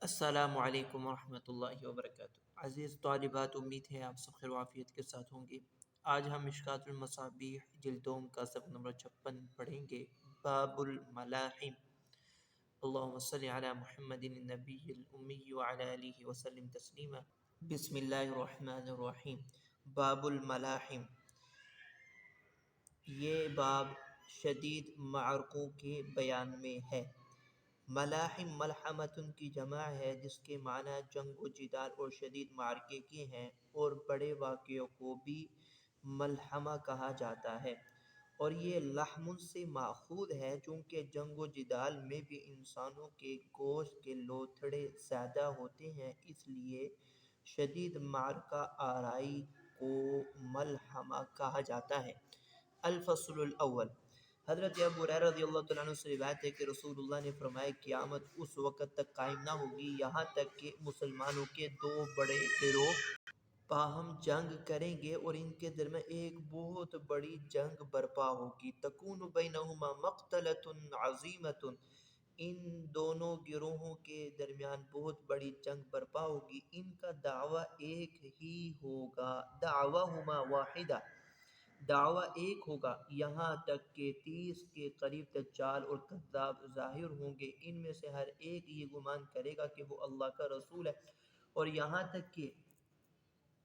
السلام علیکم ورحمۃ اللہ وبرکاتہ۔ عزیز طالبات، امید ہے آپ سب خیر و عافیت کے ساتھ ہوں گے۔ آج ہم مشکوٰۃ المصابیح جلدوم کا سبق نمبر 56 پڑھیں گے۔ باب الملاحم۔ اللہم صلی علی محمد النبی الامی وعلی آلہ وسلم تسلیما۔ بسم اللہ الرحمن الرحیم۔ باب الملاحم، یہ باب شدید معرکوں کے بیان میں ہے۔ ملاحم ملحمۃ کی جمع ہے، جس کے معنی جنگ و جدال اور شدید معرکے کے ہیں، اور بڑے واقعوں کو بھی ملحمہ کہا جاتا ہے، اور یہ لحم سے ماخوذ ہے چونکہ جنگ و جدال میں بھی انسانوں کے گوشت کے لوتھڑے زیادہ ہوتے ہیں، اس لیے شدید معرکہ آرائی کو ملحمہ کہا جاتا ہے۔ الفصل الاول، حضرت ابو ہریرہ رضی اللہ تعالیٰ عنہ سے روایت ہے کہ رسول اللہ نے فرمایا، قیامت اس وقت تک قائم نہ ہوگی یہاں تک کہ مسلمانوں کے دو بڑے گروہ باہم جنگ کریں گے اور ان کے درمیان ایک بہت بڑی جنگ برپا ہوگی۔ تکون بینہما مقتلۃ عظیمۃ، ان دونوں گروہوں کے درمیان بہت بڑی جنگ برپا ہوگی۔ ان کا دعویٰ ایک ہی ہوگا، دعواہما واحدہ، دعویٰ ایک ہوگا، یہاں تک کہ 30 کے قریب دجال اور کذاب ظاہر ہوں گے، ان میں سے ہر ایک یہ گمان کرے گا کہ وہ اللہ کا رسول ہے، اور یہاں تک کہ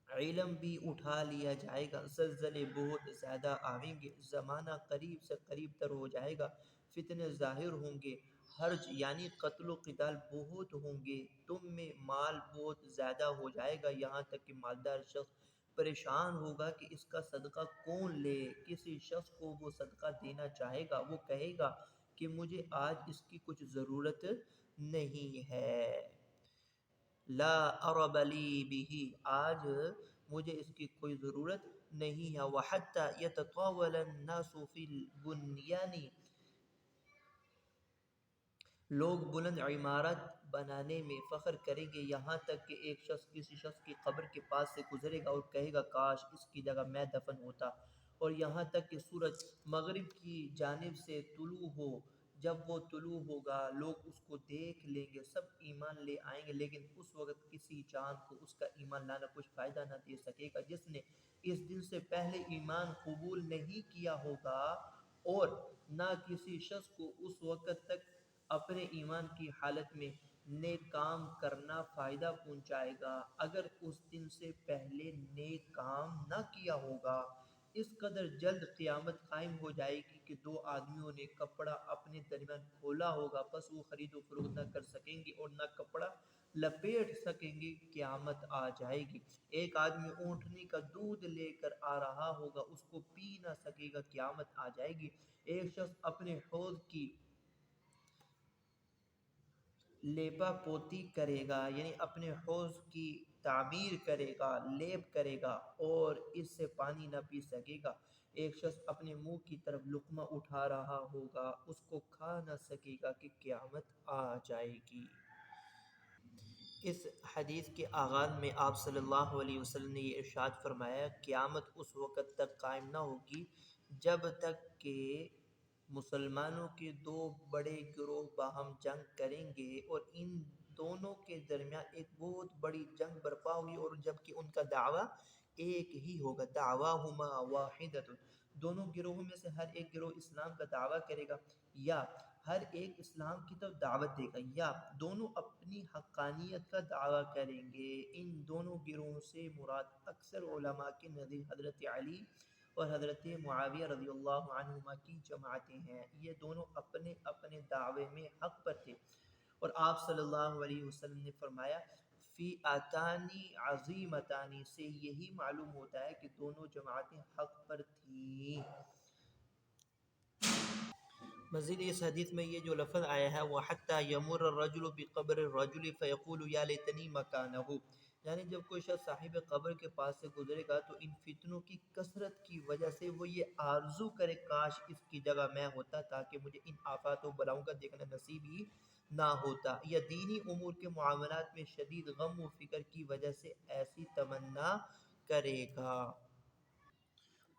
علم بھی اٹھا لیا جائے گا۔ زلزلے بہت زیادہ آئیں گے، زمانہ قریب سے قریب تر ہو جائے گا، فتنے ظاہر ہوں گے، حرج یعنی قتل و قتال بہت ہوں گے، تم میں مال بہت زیادہ ہو جائے گا، یہاں تک کہ مالدار شخص پریشان ہوگا کہ اس کا صدقہ کون لے۔ کسی شخص کو وہ صدقہ دینا چاہے گا، وہ کہے گا کہ مجھے آج اس کی کچھ ضرورت نہیں ہے، لا ارب لی بہ، آج مجھے اس کی کوئی ضرورت نہیں ہے۔ وحتی یتطاول الناس فی البنیان، لوگ بلند عمارت بنانے میں فخر کریں گے، یہاں تک کہ ایک شخص کسی شخص کی قبر کے پاس سے گزرے گا اور کہے گا کاش اس کی جگہ میں دفن ہوتا، اور یہاں تک کہ سورج مغرب کی جانب سے طلوع ہو، جب وہ طلوع ہوگا لوگ اس کو دیکھ لیں گے، سب ایمان لے آئیں گے، لیکن اس وقت کسی چاند کو اس کا ایمان لانا کچھ فائدہ نہ دے سکے گا، جس نے اس دن سے پہلے ایمان قبول نہیں کیا ہوگا، اور نہ کسی شخص کو اس وقت تک اپنے ایمان کی حالت میں نیک کام کرنا فائدہ پہنچائے گا اگر اس دن سے پہلے نیک کام نہ کیا ہوگا۔ اس قدر جلد قیامت قائم ہو جائے گی کہ دو آدمیوں نے کپڑا اپنے درمیان کھولا ہوگا، پس وہ خرید و فروخت نہ کر سکیں گے اور نہ کپڑا لپیٹ سکیں گے، قیامت آ جائے گی۔ ایک آدمی اونٹنی کا دودھ لے کر آ رہا ہوگا، اس کو پی نہ سکے گا، قیامت آ جائے گی۔ ایک شخص اپنے حوض کی لیپا پوتی کرے گا، یعنی اپنے حوض کی تعمیر کرے گا، لیپ کرے گا اور اس سے پانی نہ پی سکے گا۔ ایک شخص اپنے منہ کی طرف لقمہ اٹھا رہا ہوگا، اس کو کھا نہ سکے گا کہ قیامت آ جائے گی۔ اس حدیث کے آغاز میں آپ صلی اللہ علیہ وسلم نے یہ ارشاد فرمایا، قیامت اس وقت تک قائم نہ ہوگی جب تک کہ مسلمانوں کے دو بڑے گروہ باہم جنگ کریں گے اور ان دونوں کے درمیان ایک بہت بڑی جنگ برپا ہوئی، اور جبکہ ان کا دعویٰ ایک ہی ہوگا، دعواہما واحدۃ، دونوں گروہوں میں سے ہر ایک گروہ اسلام کا دعویٰ کرے گا، یا ہر ایک اسلام کی طرف دعوت دے گا، یا دونوں اپنی حقانیت کا دعویٰ کریں گے۔ ان دونوں گروہوں سے مراد اکثر علماء کے نزدیک حضرت علی اور حضرت معاویہ رضی اللہ عنہما کی جماعتیں ہیں، یہ دونوں اپنے اپنے دعوے میں حق پر تھے، اور آپ صلی اللہ علیہ وسلم نے فرمایا فئتان عظیمتان، سے یہی معلوم ہوتا ہے کہ دونوں جماعتیں حق پر تھیں۔ مزید اس حدیث میں یہ جو لفظ آیا ہے وَحَتَّى يَمُرَّ الرَّجُلُ بِقَبْرِ الرَّجُلِ فَيَقُولُ يَا لَيْتَنِي مَكَانَهُ، یعنی جب کوئی شخص صاحب قبر کے پاس سے گزرے گا تو ان فتنوں کی کثرت کی وجہ سے وہ یہ آرزو کرے کاش اس کی جگہ میں ہوتا تاکہ مجھے ان آفات و بلاؤں کا دیکھنا نصیب ہی نہ ہوتا، یا دینی امور کے معاملات میں شدید غم و فکر کی وجہ سے ایسی تمنا کرے گا۔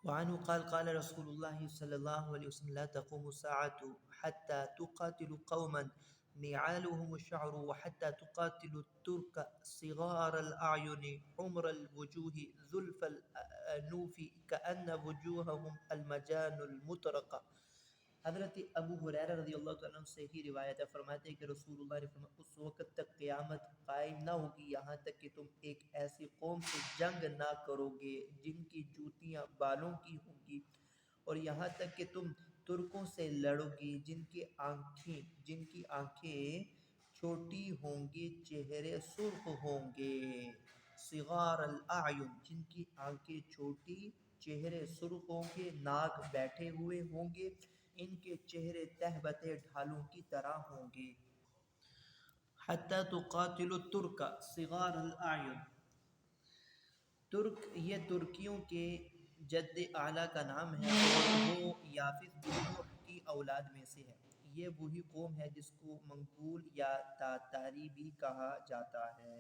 وعنه قال قال رسول الله صلی اللہ علیہ وسلم لا تقوم الساعة حتى تقاتل قوما نعالهم الشعر وحتى تقاتل الترك صغار الأعين حمر الوجوه ذلف الأنوف كأن وجوههم المجان المطرقة. حضرت ابو ہریرہ رضی اللہ تعالیٰ عنہ سے ہی روایت ہے، فرماتے ہیں کہ رسول اللہ نے فرمایا اس وقت تک قیامت قائم نہ ہوگی یہاں تک کہ تم ایک ایسی قوم سے جنگ نہ کرو گے جن کی جوتیاں بالوں کی ہوں گی، اور یہاں تک کہ تم ترکوں سے لڑو گی جن کی آنکھیں چھوٹی ہوں گی، چہرے سرخ ہوں گے، صغار الاعین جن کی آنکھیں چھوٹی، چہرے سرخ ہوں گے، ناک بیٹھے ہوئے ہوں گے، ان کے چہرے تہبتے ڈھالوں کی طرح ہوں گے۔ حتی تقاتل الترک صغار الاعین، ترک یہ ترکیوں کے جد اعلیٰ کا نام ہے اور وہ یافس بن نوح کی اولاد میں سے ہے۔ یہ وہی قوم ہے جس کو منگول یا تاتاری بھی کہا جاتا ہے۔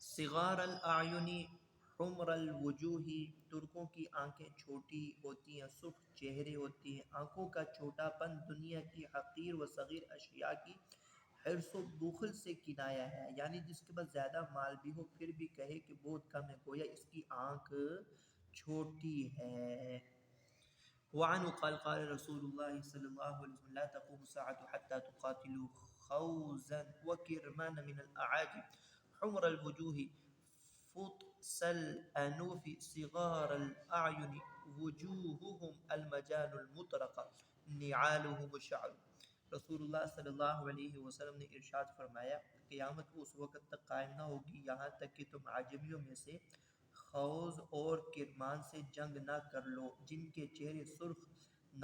صغار الاعین حمر الوجوہ، ترکوں کی آنکھیں چھوٹی ہوتی ہیں، سرخ چہرے ہوتے ہیں۔ آنکھوں کا چھوٹا پن دنیا کی حقیر و صغیر اشیاء کی حرص و بخل سے کنایہ ہے، یعنی جس کے پاس زیادہ مال بھی ہو پھر بھی کہے کہ بہت کم ہے، گویا اس کی آنکھ چھوٹی ہے۔ وعنه قال قال رسول الله صلى الله عليه وسلم لا تقوم الساعة حتى تقاتلوا خوزا وكرمان من الأعاجم حمر الوجوه فطس الأنوف صغار الأعين وجوههم المجان المطرقة نعالهم الشعر۔ رسول اللہ صلی اللہ علیہ وسلم نے ارشاد فرمایا قیامت اس وقت تک قائم نہ ہوگی یہاں تک کہ تم عجمیوں میں سے خوض اور کرمان سے جنگ نہ کر لو جن کے چہرے سرخ،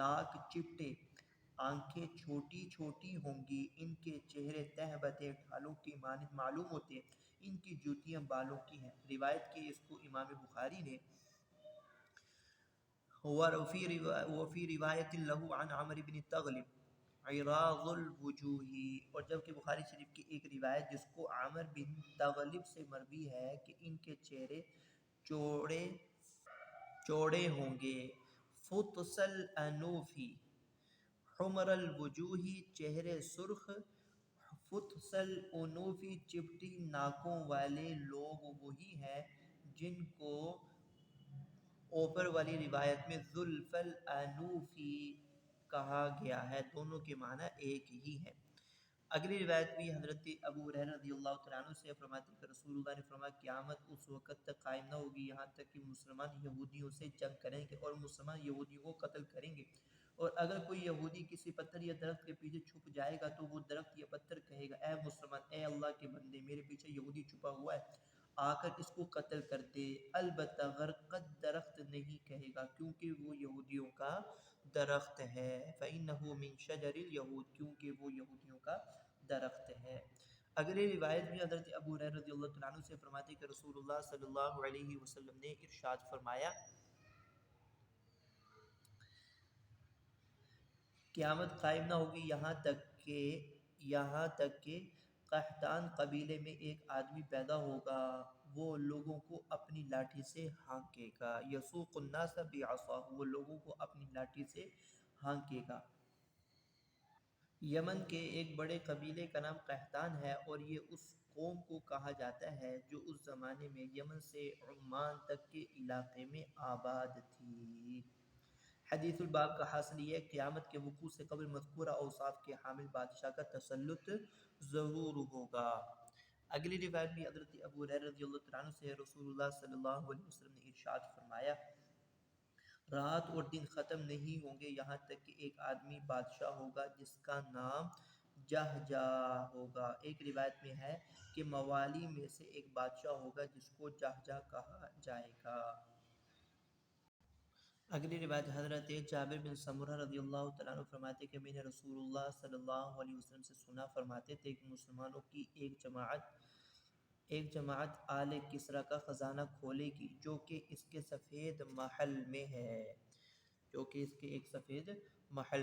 ناک چپٹے، آنکھیں چھوٹی چھوٹی ہوں گی، ان کے چہرے تہبتے ڈھالوں کی مانند معلوم ہوتے ہیں، ان کی جوتیاں بالوں کی ہیں۔ روایت کی اس کو امام بخاری نے وفی روایت له عن عمر بن تغلب عراض الوجوہ، اور جبکہ بخاری شریف کی ایک روایت جس کو عمر بن تغلب سے مروی ہے کہ ان کے چہرے چوڑے ہوں گے، فطس الانوف حمر الوجوہ چہرے سرخ، فطس الانوف چپٹی ناکوں والے لوگ وہی ہیں جن کو اوپر والی روایت میں ذوالف الانوفی کہا گیا ہے، دونوں کے معنی ایک ہی ہیں۔ اگلی روایت بھی حضرت ابو ہریرہ رضی اللہ تعالیٰ عنہ سے فرماتے ہیں کہ رسول اللہ نے فرمایا قیامت اس وقت تک قائم نہ ہوگی یہاں تک کہ مسلمان یہودیوں سے جنگ کریں گے اور مسلمان یہودیوں کو قتل کریں گے، اور اگر کوئی یہودی کسی پتھر یا درخت کے پیچھے چھپ جائے گا تو وہ درخت یا پتھر کہے گا اے مسلمان، اے اللہ کے بندے، میرے پیچھے یہودی چھپا ہوا ہے، آ کر اس کو قتل کر دے۔ البتہ غرقد درخت نہیں کہے گا کیونکہ وہ یہودیوں کا درخت ہے، فَإِنَّهُ مِن شَجَرِ الْيَهُودِ کیونکہ وہ یہودیوں کا درخت ہے۔ اگلی روایت بھی حضرت ابو ہریرہ رضی اللہ تعالیٰ عنہ سے فرماتے ہیں کہ رسول اللہ صلی اللہ علیہ وسلم نے ارشاد فرمایا قیامت قائم نہ ہوگی یہاں تک کہ قحطان قبیلے میں ایک آدمی پیدا ہوگا، وہ لوگوں کو اپنی لاٹھی سے ہانکے گا، یسوق الناس بعصاہ وہ لوگوں کو اپنی لاٹھی سے ہانکے گا۔ یمن کے ایک بڑے قبیلے کا نام قحطان ہے اور یہ اس قوم کو کہا جاتا ہے جو اس زمانے میں یمن سے عمان تک کے علاقے میں آباد تھی۔ حدیث الباب کا حاصل یہ ہے قیامت کے وقوع سے قبل مذکورہ اوصاف کے حامل بادشاہ کا تسلط ظہور ہوگا۔ اگلی روایت بھی حضرت ابو ہریرہ رضی اللہ تعالیٰ عنہ سے رسول اللہ صلی اللہ علیہ وسلم نے ارشاد فرمایا رات اور دن ختم نہیں ہوں گے یہاں تک کہ ایک آدمی بادشاہ ہوگا جس کا نام جہجہ ہوگا۔ ایک روایت میں ہے کہ موالی میں سے ایک بادشاہ ہوگا جس کو جہجہ کہا جائے گا۔ اگلی روایت حضرت جابر بن سمرہ رضی اللہ تعالیٰ عنہ فرماتے ہیں کہ میں نے رسول اللہ صلی اللہ علیہ وسلم سے سنا فرماتے تھے کہ مسلمانوں کی ایک جماعت آل کسریٰ کا خزانہ کھولے گی جو کہ اس کے سفید محل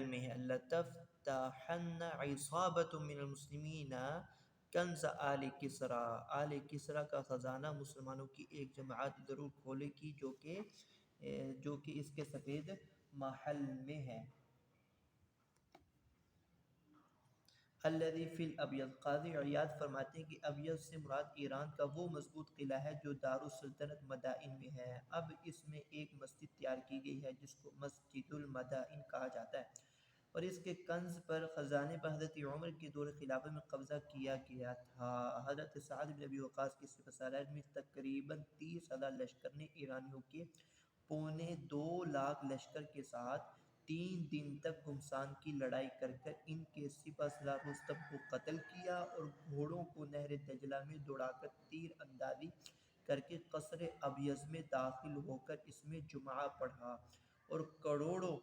میں ہے، لَتَفْتَحَنَّ عِصَابَةٌ مِّنَ الْمُسْلِمِينَ کنز آل کسریٰ آل کسریٰ کا خزانہ مسلمانوں کی ایک جماعت ضرور کھولے گی جو کہ اس کے سفید محل میں ہے۔ الذی فی الابیض، قاضی عیاض فرماتے ہیں کہ ابیض سے مراد ایران کا وہ مضبوط قلعہ ہے جو دارالسلطنت مدائن میں ہے۔ اب اس میں ایک مسجد تیار کی گئی ہے جس کو مسجد المدائن کہا جاتا ہے، اور اس کے کنز پر خزانے پر حضرت عمر کے دور خلافت میں قبضہ کیا گیا تھا۔ حضرت سعد بن ابی وقاص کی سپہ سالار میں تقریباً 30,000 لشکر نے ایرانیوں کے 2.25 لشکر کے ساتھ 3 دن تک گھمسان کی لڑائی کر ان کے سپہ سالار رستم کو قتل کیا، اور گھوڑوں کو نہر دجلہ میں دوڑا کر تیر اندازی کر کے قصر ابیض میں داخل ہو کر اس میں جمعہ پڑھا، اور کروڑوں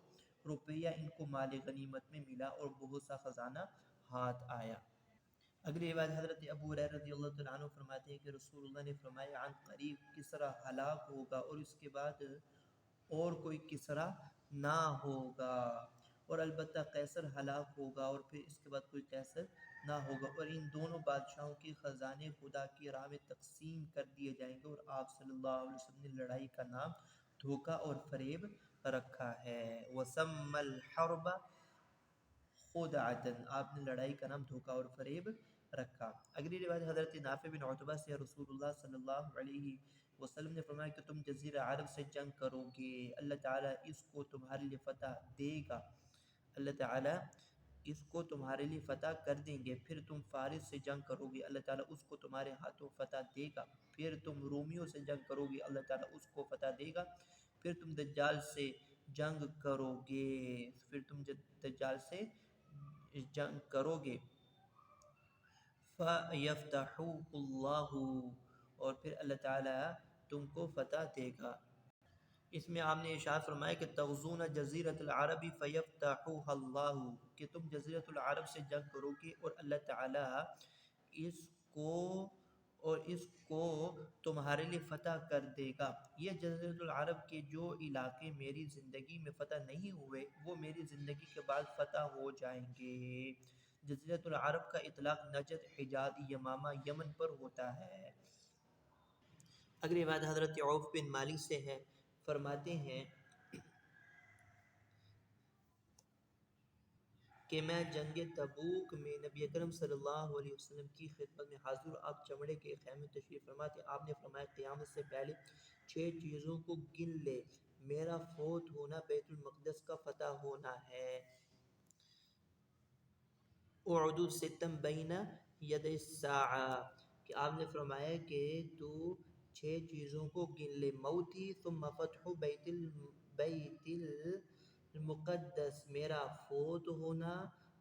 روپیہ ان کو مال غنیمت میں ملا اور بہت سا خزانہ ہاتھ آیا۔ اگلی روایت حضرت ابو ہریرہ رضی اللہ تعالیٰ عنہ فرماتے ہیں کہ رسول اللہ نے فرمایا عن قریب کسرا ہلاک ہوگا اور اس کے بعد اور کوئی کسرا نہ ہوگا، اور البتہ قیصر ہلاک ہوگا اور پھر اس کے بعد کوئی قیصر نہ ہوگا، اور ان دونوں بادشاہوں کے خزانے خدا کی راہ میں تقسیم کر دیے جائیں گے۔ اور آپ صلی اللہ علیہ وسلم نے لڑائی کا نام دھوکہ اور فریب رکھا ہے۔ وَسَمَّ الْحَرْبَ خُدْعَةً، آپ نے لڑائی کا نام دھوکہ اور فریب رکھا۔ اگلی روایت حضرت نافع بن عتبہ سے، رسول اللہ صلی اللہ علیہ وسلم نے فرمایا کہ تم جزیرہ عرب سے جنگ کرو گے، اللہ تعالیٰ اس کو تمہارے لیے فتح دے گا، اللہ تعالیٰ اس کو تمہارے لیے فتح کر دیں گے۔ پھر تم فارس سے جنگ کرو گے، اللہ تعالیٰ اس کو تمہارے ہاتھوں فتح دے گا۔ پھر تم رومیوں سے جنگ کرو گے، اللہ تعالیٰ اس کو فتح دے گا۔ پھر تم دجال سے جنگ کرو گے، پھر تم دجال سے جنگ کرو گے، فَيَفْتَحُهُ اللَّهُ، اور پھر اللہ تعالیٰ تم کو فتح دے گا۔ اس میں آپ نے ارشاد فرمایا کہ تغزون جزیرۃ العرب فیفتحها اللہ، کہ تم جزیرۃ العرب سے جنگ کرو گے اور اللہ تعالیٰ اس کو تمہارے لیے فتح کر دے گا۔ یہ جزیرۃ العرب کے جو علاقے میری زندگی میں فتح نہیں ہوئے وہ میری زندگی کے بعد فتح ہو جائیں گے۔ جزیرۃ العرب کا اطلاق نجد، حجاز، یمامہ، یمن پر ہوتا ہے۔ اگلی بات حضرت عوف بن مالک سے ہے، فرماتے ہیں کہ میں جنگ تبوک میں نبی اکرم صلی اللہ علیہ وسلم کی خدمت میں حاضر، آپ چمڑے کے خیمے تشریف فرما تھے۔ آپ نے فرمایا قیامت سے پہلے 6 چیزوں کو گن لے، میرا فوت ہونا، بیت المقدس کا فتح ہونا ہے، اعدو ستم بین ید الساعہ، کہ آپ نے فرمایا کہ تو 6 چیزوں کو گن لے، موتی ثم فتح بیت المقدس، میرا فوت ہونا،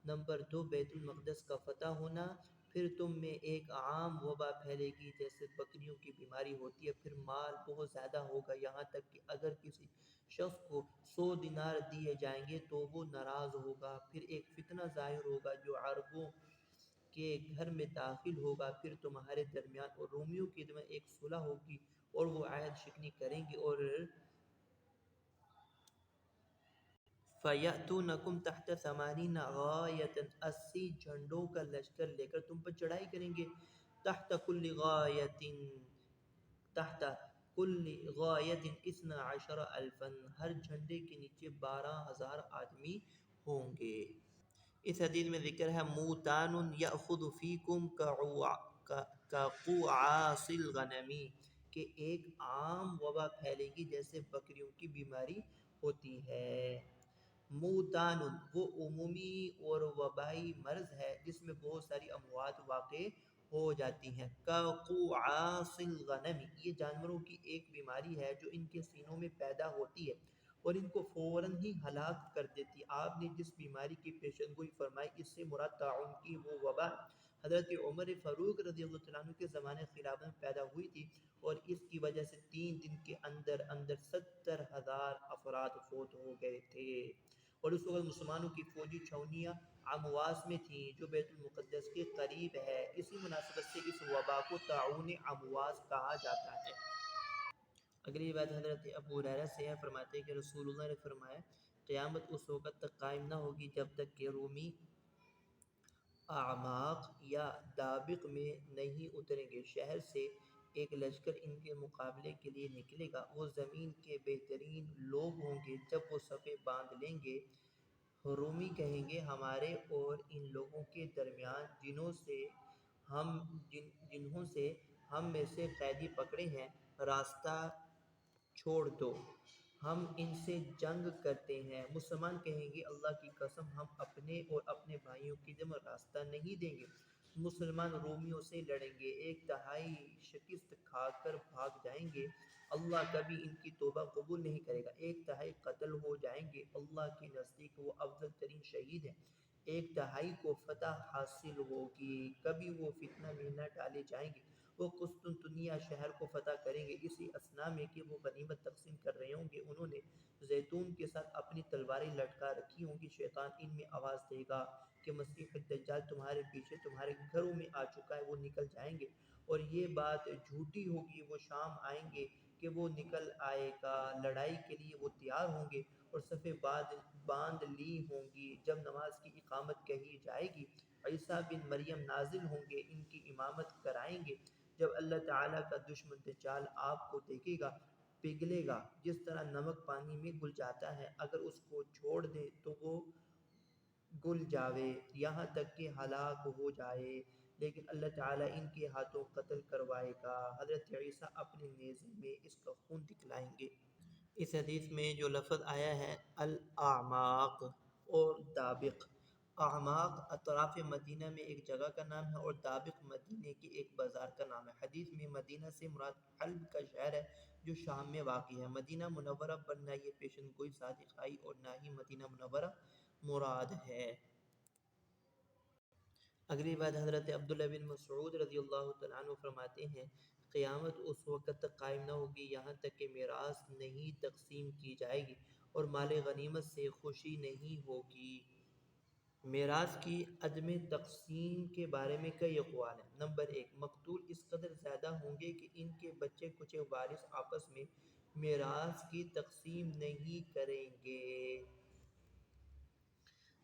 نمبر 2 بیت المقدس کا فتح ہونا، پھر تم میں ایک عام وبا پھیلے گی جیسے بکریوں کی بیماری ہوتی ہے، پھر مال بہت زیادہ ہوگا یہاں تک کہ اگر کسی شخص کو 100 دینار دیے جائیں گے تو وہ ناراض ہوگا، پھر ایک فتنہ ظاہر ہوگا جو عربوں کے گھر میں داخل ہوگا، پھر تمہارے درمیان اور رومیوں کے درمیان ایک صلح ہوگی اور وہ عہد شکنی کریں گے، اور فَيَأْتُونَكُمْ تَحْتَ 80 غَایَةً، 80 جھنڈوں کا لشکر لے کر تم پر چڑھائی کریں گے، تحت کل غایۃ، تحت کل غایۃ 12 الفاً، ہر جھنڈے کے نیچے 12,000 آدمی ہوں گے۔ اس حدیث میں ذکر ہے موتان یأخذ فیکم کقوعاص الغنم، کہ ایک عام وبا پھیلے گی جیسے بکریوں کی بیماری ہوتی ہے۔ موتان وہ عمومی اور وبائی مرض ہے جس میں بہت ساری اموات واقع ہو جاتی ہیں۔ کقوعاص الغنم، یہ جانوروں کی ایک بیماری ہے جو ان کے سینوں میں پیدا ہوتی ہے اور ان کو فوراً ہی ہلاک کر دیتی۔ آپ نے جس بیماری کی پیشن گوئی فرمائی اس سے مراد طاعون کی وہ وبا حضرت عمر فاروق رضی اللہ تعالیٰ عنہ کے زمانے خلافت میں پیدا ہوئی تھی، اور اس کی وجہ سے 3 دن کے اندر اندر 70,000 افراد فوت ہو گئے تھے، اور اس وقت مسلمانوں کی فوجی چھاؤنیاں امواس میں تھیں جو بیت المقدس کے قریب ہے، اسی مناسبت سے اس وبا کو طاعون امواس کہا جاتا ہے۔ اگلی بات حضرت ابو ہریرہ سے ہے، فرماتے ہیں کہ رسول اللہ نے فرمایا قیامت اس وقت تک قائم نہ ہوگی جب تک کہ رومی اعماق یا دابق میں نہیں اتریں گے۔ شہر سے ایک لشکر ان کے مقابلے کے لیے نکلے گا، وہ زمین کے بہترین لوگ ہوں گے، جب وہ صفیں باندھ لیں گے رومی کہیں گے ہمارے اور ان لوگوں کے درمیان ہم جنہوں سے ہم میں سے قیدی پکڑے ہیں راستہ چھوڑ دو، ہم ان سے جنگ کرتے ہیں۔ مسلمان کہیں گے اللہ کی قسم ہم اپنے اور اپنے بھائیوں کی دم راستہ نہیں دیں گے۔ مسلمان رومیوں سے لڑیں گے، ایک تہائی شکست کھا کر بھاگ جائیں گے، اللہ کبھی ان کی توبہ قبول نہیں کرے گا، ایک تہائی قتل ہو جائیں گے، اللہ کے نزدیک وہ افضل ترین شہید ہیں، ایک تہائی کو فتح حاصل ہوگی، کبھی وہ فتنہ میں نہ ڈالے جائیں گے، وہ قسطنطنیہ شہر کو فتح کریں گے۔ اسی اثنا میں کہ وہ غنیمت تقسیم کر رہے ہوں گے، انہوں نے زیتون کے ساتھ اپنی تلواریں لٹکا رکھی ہوں گی، شیطان ان میں آواز دے گا کہ مسیح الدجال تمہارے پیچھے تمہارے گھروں میں آ چکا ہے، وہ نکل جائیں گے، اور یہ بات جھوٹی ہوگی، وہ شام آئیں گے کہ وہ نکل آئے گا، لڑائی کے لیے وہ تیار ہوں گے اور صفیں باندھ لی ہوں گی، جب نماز کی اقامت کہی جائے گی عیسیٰ بن مریم نازل ہوں گے، ان کی امامت کرائیں گے، جب اللہ تعالیٰ کا دشمن دجال آپ کو دیکھے گا پگھلے گا جس طرح نمک پانی میں گل جاتا ہے، اگر اس کو چھوڑ دیں تو وہ گل جاوے یہاں تک کہ ہلاک ہو جائے، لیکن اللہ تعالیٰ ان کے ہاتھوں قتل کروائے گا، حضرت عیسیٰ اپنے نیزے میں اس کا خون دکھلائیں گے۔ اس حدیث میں جو لفظ آیا ہے الاعماق اور دابق، اعماق اطراف مدینہ میں ایک جگہ کا نام ہے اور دابق مدینہ کی ایک بازار کا نام ہے۔ حدیث میں مدینہ سے مراد حلب کا شہر ہے جو شام میں واقع ہے۔ مدینہ منورہ پر نہ یہ پیشن گوئی صادق آئی اور نہ ہی مدینہ منورہ مراد ہے۔ اگلی بات حضرت عبداللہ بن مسعود رضی اللہ تعالیٰ عنہ فرماتے ہیں قیامت اس وقت تک قائم نہ ہوگی یہاں تک کہ میراث نہیں تقسیم کی جائے گی اور مال غنیمت سے خوشی نہیں ہوگی۔ میراث کی عدم تقسیم کے بارے میں کئی اقوال ہیں۔ نمبر ایک، مقتول اس قدر زیادہ ہوں گے کہ ان کے بچے کچے وارث آپس میں میراث کی تقسیم نہیں کریں گے۔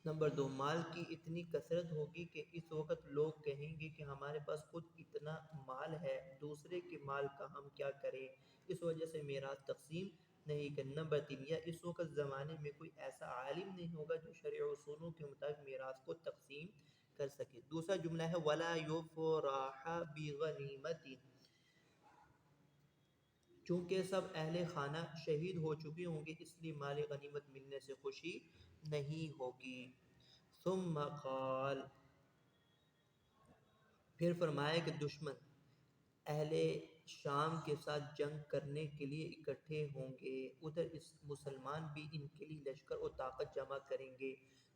نمبر دو، مال کی اتنی کثرت ہوگی کہ اس وقت لوگ کہیں گے کہ ہمارے پاس خود اتنا مال ہے، دوسرے کے مال کا ہم کیا کریں، اس وجہ سے میراث تقسیم نہیں کریں۔ نمبر تین، یا اس وقت زمانے میں کوئی ایسا عالم نہیں ہوگا جو شرع و اصولوں کے مطابق میراث کو تقسیم کر سکے۔ دوسرا جملہ ہے وَلَا يُفْرَحَ بِغَنِيمَةٍ، چونکہ سب اہل خانہ شہید ہو چکے ہوں گے اس لیے مال غنیمت ملنے سے خوشی نہیں ہوگی۔ ثم قال، پھر فرمایا کہ دشمن اہل شام کے ساتھ جنگ کرنے کے لیے اکٹھے ہوں گے، ادھر اس مسلمان بھی ان کے لیے لشکر اور طاقت جمع کریں گے۔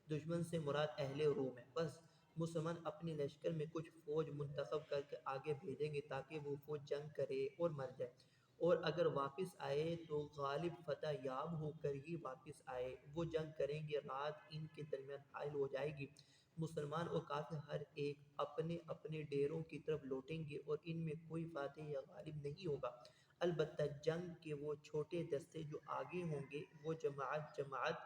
دشمن سے مراد اہل روم ہے، بس مسلمان اپنے لشکر میں کچھ فوج منتخب کر کے آگے بھیجیں گے تاکہ وہ فوج جنگ کرے اور مر جائے، اور اگر واپس آئے تو غالب فتح یاب ہو کر ہی واپس آئے، وہ جنگ کریں گے، رات ان کے درمیان حائل ہو جائے گی، مسلمان اور کافر ہر ایک اپنے اپنے ڈیروں کی طرف لوٹیں گے اور ان میں کوئی فاتح یا غالب نہیں ہوگا، البتہ جنگ کے وہ چھوٹے دستے جو آگے ہوں گے وہ جماعت جماعت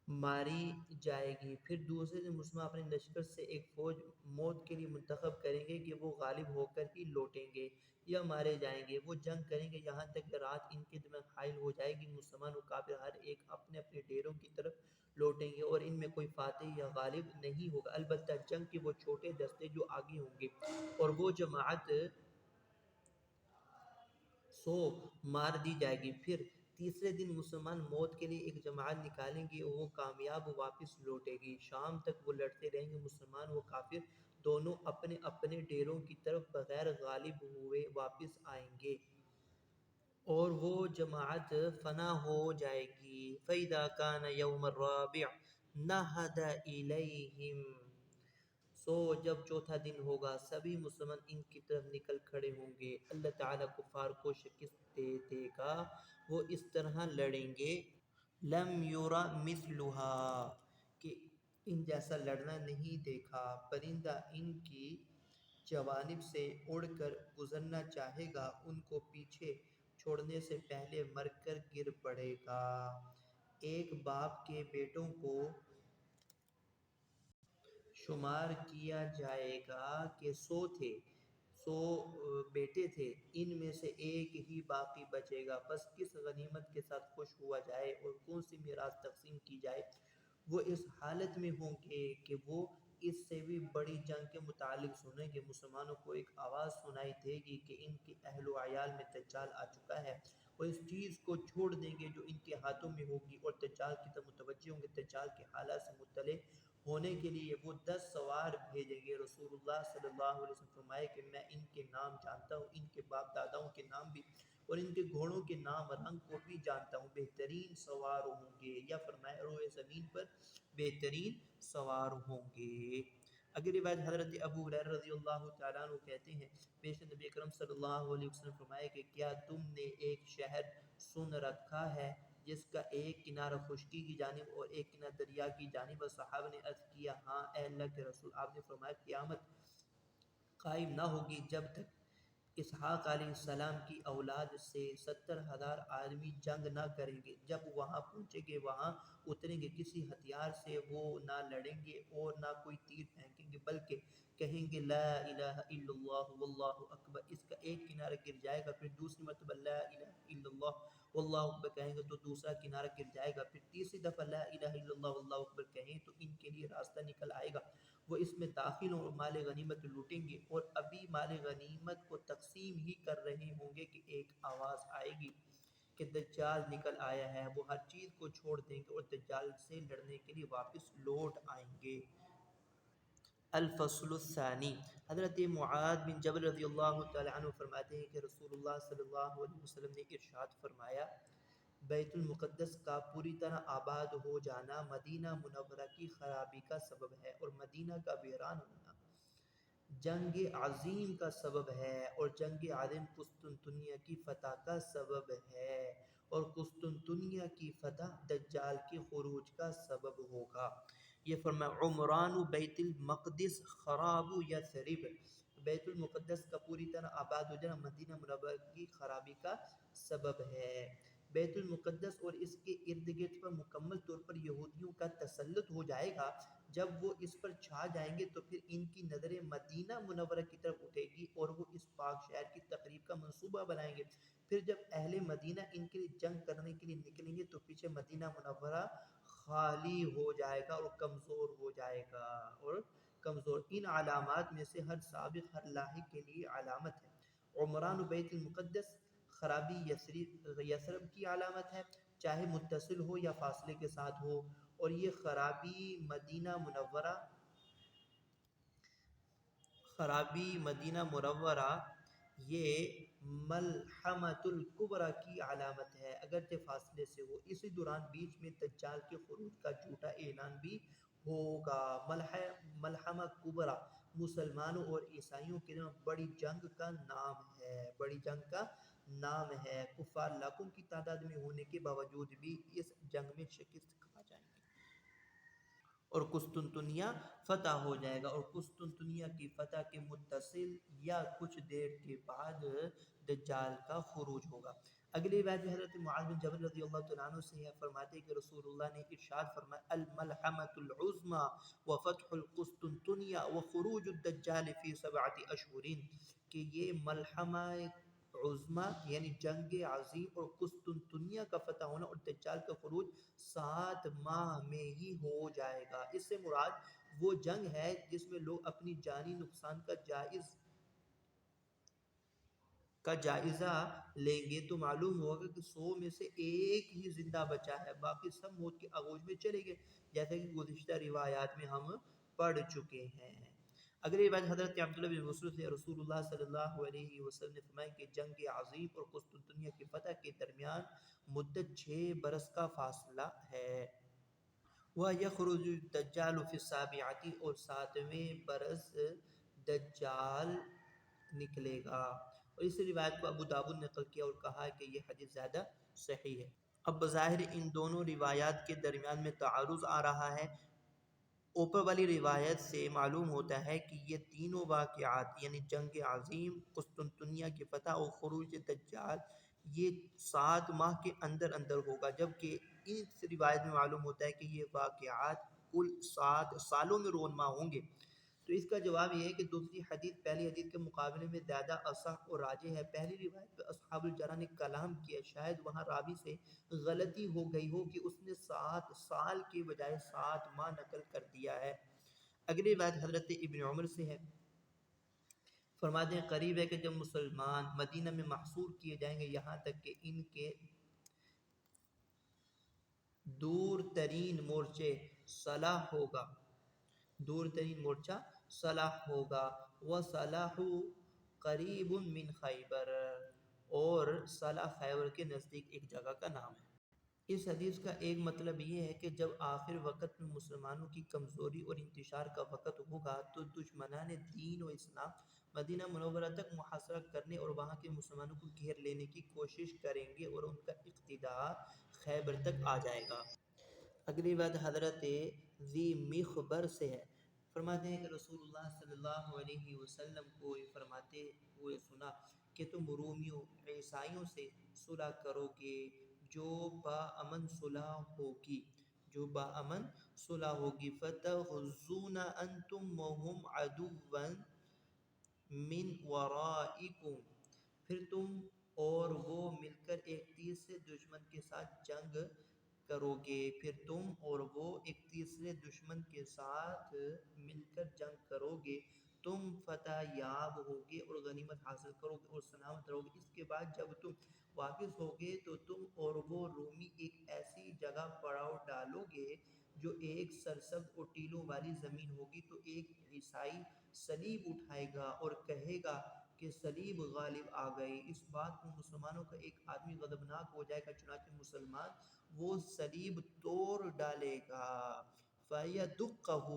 ماری جائے گی۔ پھر دوسرے دن مسلمان اپنے لشکر سے ایک فوج موت کے لیے منتخب کریں گے کہ وہ غالب ہو کر ہی لوٹیں گے یا مارے جائیں گے، وہ جنگ کریں گے یہاں تک کہ رات ان کے درمیان حائل ہو جائے گی، مسلمان و کافر ہر ایک اپنے اپنے ڈیروں کی طرف لوٹیں گے اور ان میں کوئی فاتح یا غالب نہیں ہوگا، البتہ جنگ کے وہ چھوٹے دستے جو آگے ہوں گے اور وہ جماعت سو مار دی جائے گی۔ پھر تیسرے دن مسلمان موت کے لیے ایک جماعت نکالیں گے اور وہ کامیاب واپس لوٹے گی، شام تک وہ لڑتے رہیں گے، مسلمان و کافر دونوں اپنے اپنے ڈیروں کی طرف بغیر غالب ہوئے واپس آئیں گے اور وہ جماعت فنا ہو جائے گی۔ فَإِذَا كَانَ يَوْمَ الرَّابِعِ نَهَضَ إِلَيْهِمْ، سو جب چوتھا دن ہوگا سبھی مسلمان ان کی طرف نکل کھڑے ہوں گے، اللہ تعالیٰ کفار کو شکست دے دے گا، وہ اس طرح لڑیں گے لم یرا مثلها، کہ ان جیسا لڑنا نہیں دیکھا، پرندہ ان کی جوانب سے اڑ کر گزرنا چاہے گا ان کو پیچھے چھوڑنے سے پہلے مر کر گر پڑے گا۔ ایک باپ کے بیٹوں کو شمار کیا جائے گا کہ 100 تھے، سو بیٹے تھے، ان میں سے ایک ہی باقی بچے گا، بس کس غنیمت کے ساتھ خوش ہوا جائے اور کون سی میراث تقسیم کی جائے۔ وہ اس حالت میں ہوں گے کہ وہ اس سے بھی بڑی جنگ کے متعلق سنیں گے۔ مسلمانوں کو ایک آواز سنائی دے گی کہ ان کے اہل و عیال میں دجال آ چکا ہے، وہ اس چیز کو چھوڑ دیں گے جو ان کے ہاتھوں میں ہوگی اور دجال کی طرف متوجہ ہوں گے۔ دجال کے حالات سے مطلع ہونے کے لیے وہ 10 سوار بھیجیں گے۔ رسول اللہ صلی اللہ علیہ وسلم فرمائے کہ میں ان کے نام جانتا ہوں، ان کے باپ داداؤں کے نام بھی، اور ان کے گھوڑوں کے نام رنگ کو بھی جانتا ہوں، بہترین سوار ہوں گے، یا فرمایا روئے زمین پر بہترین سوار ہوں گے۔ اگر روایت حضرت ابو ہریرہ رضی اللہ تعالیٰ عنہ کہتے ہیں، بے شک نبی اکرم صلی اللہ علیہ وسلم فرمائے کہ کیا تم نے ایک شہر سن رکھا ہے جس کا ایک کنارہ خشکی کی جانب اور ایک کنارہ دریا کی جانب؟ اور صحابہ نے عرض کیا ہاں اے اللہ کے رسول۔ آپ نے فرمایا قیامت قائم نہ ہوگی جب تک اسحاق علیہ السلام کی اولاد سے 70,000 آدمی جنگ نہ کریں گے۔ جب وہاں پہنچیں گے، وہاں اتریں گے، کسی ہتھیار سے وہ نہ لڑیں گے اور نہ کوئی تیر پھینکیں گے، بلکہ کہیں گے لا الہ الا اللہ واللہ اکبر۔ اس کا ایک کنارہ گر جائے گا، پھر دوسری مرتبہ لا الہ الا اللہ واللہ اکبر کہیں گے تو دوسرا کنارہ گر جائے گا، پھر تیسری دفعہ لا الہ الا اللہ واللہ اکبر کہیں تو ان کے لیے راستہ نکل آئے گا، وہ اس میں داخل اور مال غنیمت لوٹیں گے، اور ابھی مال غنیمت کو تقسیم ہی کر رہے ہوں گے کہ ایک آواز آئے گی کہ دجال نکل آیا ہے۔ وہ ہر چیز کو چھوڑ دیں گے اور دجال سے لڑنے کے لیے واپس لوٹ آئیں گے۔ الفصل الثانی، حضرت معاذ بن جبل رضی اللہ تعالی عنہ فرماتے ہیں کہ رسول اللہ صلی اللہ علیہ وسلم نے ارشاد فرمایا، بیت المقدس کا پوری طرح آباد ہو جانا مدینہ منورہ کی خرابی کا سبب ہے، اور مدینہ کا ویران ہونا جنگ عظیم کا سبب ہے، اور جنگ عظیم قسطنطنیہ کی فتح کا سبب ہے، اور قسطنطنیہ کی فتح دجال کے خروج کا سبب ہوگا۔ یہ فرمایا عمران بیت المقدس خراب یثرب، بیت المقدس کا پوری طرح آباد ہو جانا مدینہ منورہ کی خرابی کا سبب ہے۔ بیت المقدس اور اس کے ارد گرد پر مکمل طور پر یہودیوں کا تسلط ہو جائے گا۔ جب وہ اس پر چھا جائیں گے تو پھر ان کی نظریں مدینہ منورہ کی طرف اٹھے گی اور وہ اس پاک شہر کی تقریب کا منصوبہ بنائیں گے۔ پھر جب اہل مدینہ ان کے لیے جنگ کرنے کے لیے نکلیں گے تو پیچھے مدینہ منورہ خالی ہو جائے گا اور کمزور ہو جائے گا، اور کمزور۔ ان علامات میں سے ہر سابق ہر لاحق کے لیے علامت ہے۔ عمران بیت المقدس خرابی یثرب کی علامت ہے، چاہے متصل ہو یا فاصلے کے ساتھ ہو، اور یہ خرابی مدینہ منورہ یہ ملحمۃ الکبریٰ کی علامت ہے، اگرچہ فاصلے سے ہو۔ اسی دوران بیچ میں دجال کے خروج کا جھوٹا اعلان بھی ہوگا۔ ملحمہ کبریٰ مسلمانوں اور عیسائیوں کے دونوں بڑی جنگ کا نام ہے، بڑی جنگ کا نام ہے۔ کفار لاکھوں کی تعداد میں ہونے کے باوجود بھی اس جنگ میں شکست کھا جائیں گے اور قسطنطنیہ فتح ہو جائے گا، اور قسطنطنیہ کی فتح کے متصل یا کچھ دیر کے بعد دجال کا خروج ہوگا۔ اگلی روایت میں حضرت معاذ بن جبل رضی اللہ تعالیٰ عنہ سے فرماتے ہیں کہ رسول اللہ نے ارشاد فرمایا الملحمۃ العظمی وفتح القسطنطنیہ وخروج الدجال فی 7 اشہر، کہ یہ ملحمہ عظمی یعنی جنگ عظیم اور قسطنطنیہ کا فتح ہونا اور دجال کا خروج 7 ماہ میں ہی ہو جائے گا۔ اس سے مراد وہ جنگ ہے جس میں لوگ اپنی جانی نقصان کا جائزہ لیں گے، تو معلوم ہوگا کہ 100 میں سے ایک ہی زندہ بچا ہے، باقی سب موت کے آغوش میں چلے گئے، جیسے کہ گزشتہ روایات میں ہم پڑھ چکے ہیں۔ اگلی روایت حضرت عبداللہ بن مسعود سے رسول اللہ صلی اللہ علیہ وسلم نے فرمایا کہ جنگ عظیم اور قسطنطنیہ کی فتح کے درمیان مدت 6 برس کا فاصلہ ہے۔ وَيَخْرُجُ الدَّجَّالُ فِي السَّابِعَةِ، اور 7ویں برس دجال نکلے گا، اور اس روایت کو ابو داؤد نے نقل کیا اور کہا کہ یہ حدیث زیادہ صحیح ہے۔ اب بظاہر ان دونوں روایات کے درمیان میں تعارض آ رہا ہے۔ اوپر والی روایت سے معلوم ہوتا ہے کہ یہ تینوں واقعات یعنی جنگ عظیم، قسطنطنیہ کی فتح اور خروج دجال یہ 7 ماہ کے اندر اندر ہوگا، جبکہ اس روایت میں معلوم ہوتا ہے کہ یہ واقعات کل 7 سالوں میں رونما ہوں گے۔ تو اس کا جواب یہ ہے کہ دوسری حدیث پہلی حدیث کے مقابلے میں زیادہ اصح اور راجح ہے۔ پہلی روایت پہ اصحاب الجرح نے کلام کیا، شاید وہاں راوی سے غلطی ہو گئی ہو کہ اس نے 7 سال کے بجائے 7 ماہ نقل کر دیا ہے۔ اگلی روایت حضرت ابن عمر سے ہے، فرماتے ہیں قریب ہے کہ جب مسلمان مدینہ میں محصور کیے جائیں گے یہاں تک کہ ان کے دور ترین مورچے صلاح ہوگا، دور ترین مورچہ صلاح ہوگا، وصلاح قریب من خیبر، اور صلاح خیبر کے نزدیک ایک جگہ کا نام ہے۔ اس حدیث کا ایک مطلب یہ ہے کہ جب آخر وقت میں مسلمانوں کی کمزوری اور انتشار کا وقت ہوگا تو دشمنان دین و اسلام مدینہ منورہ تک محاصرہ کرنے اور وہاں کے مسلمانوں کو گھیر لینے کی کوشش کریں گے اور ان کا اقتدار خیبر تک آ جائے گا۔ اگلی بات حضرت ذی مخبر سے ہے، فرماتے ہیں کہ رسول اللہ صلی اللہ علیہ وسلم کو یہ فرماتے ہوئے سنا کہ تم رومیوں عیسائیوں سے صلح کرو گے جو با امن صلح ہوگی، جو با امن صلح ہوگی، فتغزون انتم وهم عدوا من ورائکم، پھر تم اور وہ مل کر ایک تیسرے دشمن کے ساتھ جنگ کرو گے، پھر تم اور وہ ایک تیسرے دشمن کے ساتھ مل کر جنگ کرو گے، تم فتح یاب ہوگے اور غنیمت حاصل کرو گے اور سلامت رہو گے۔ اس کے بعد جب تم واپس ہوگے تو تم اور وہ رومی ایک ایسی جگہ پڑاؤ ڈالو گے جو ایک سرسبز اور ٹیلوں والی زمین ہوگی، تو ایک عیسائی صلیب اٹھائے گا اور کہے گا کہ صلیب غالب آ گئی۔ اس بات پر مسلمانوں کا ایک آدمی غضبناک ہو جائے گا، چنانچہ مسلمان وہ صلیب توڑ ڈالے گا، فَيَدُقَّهُ،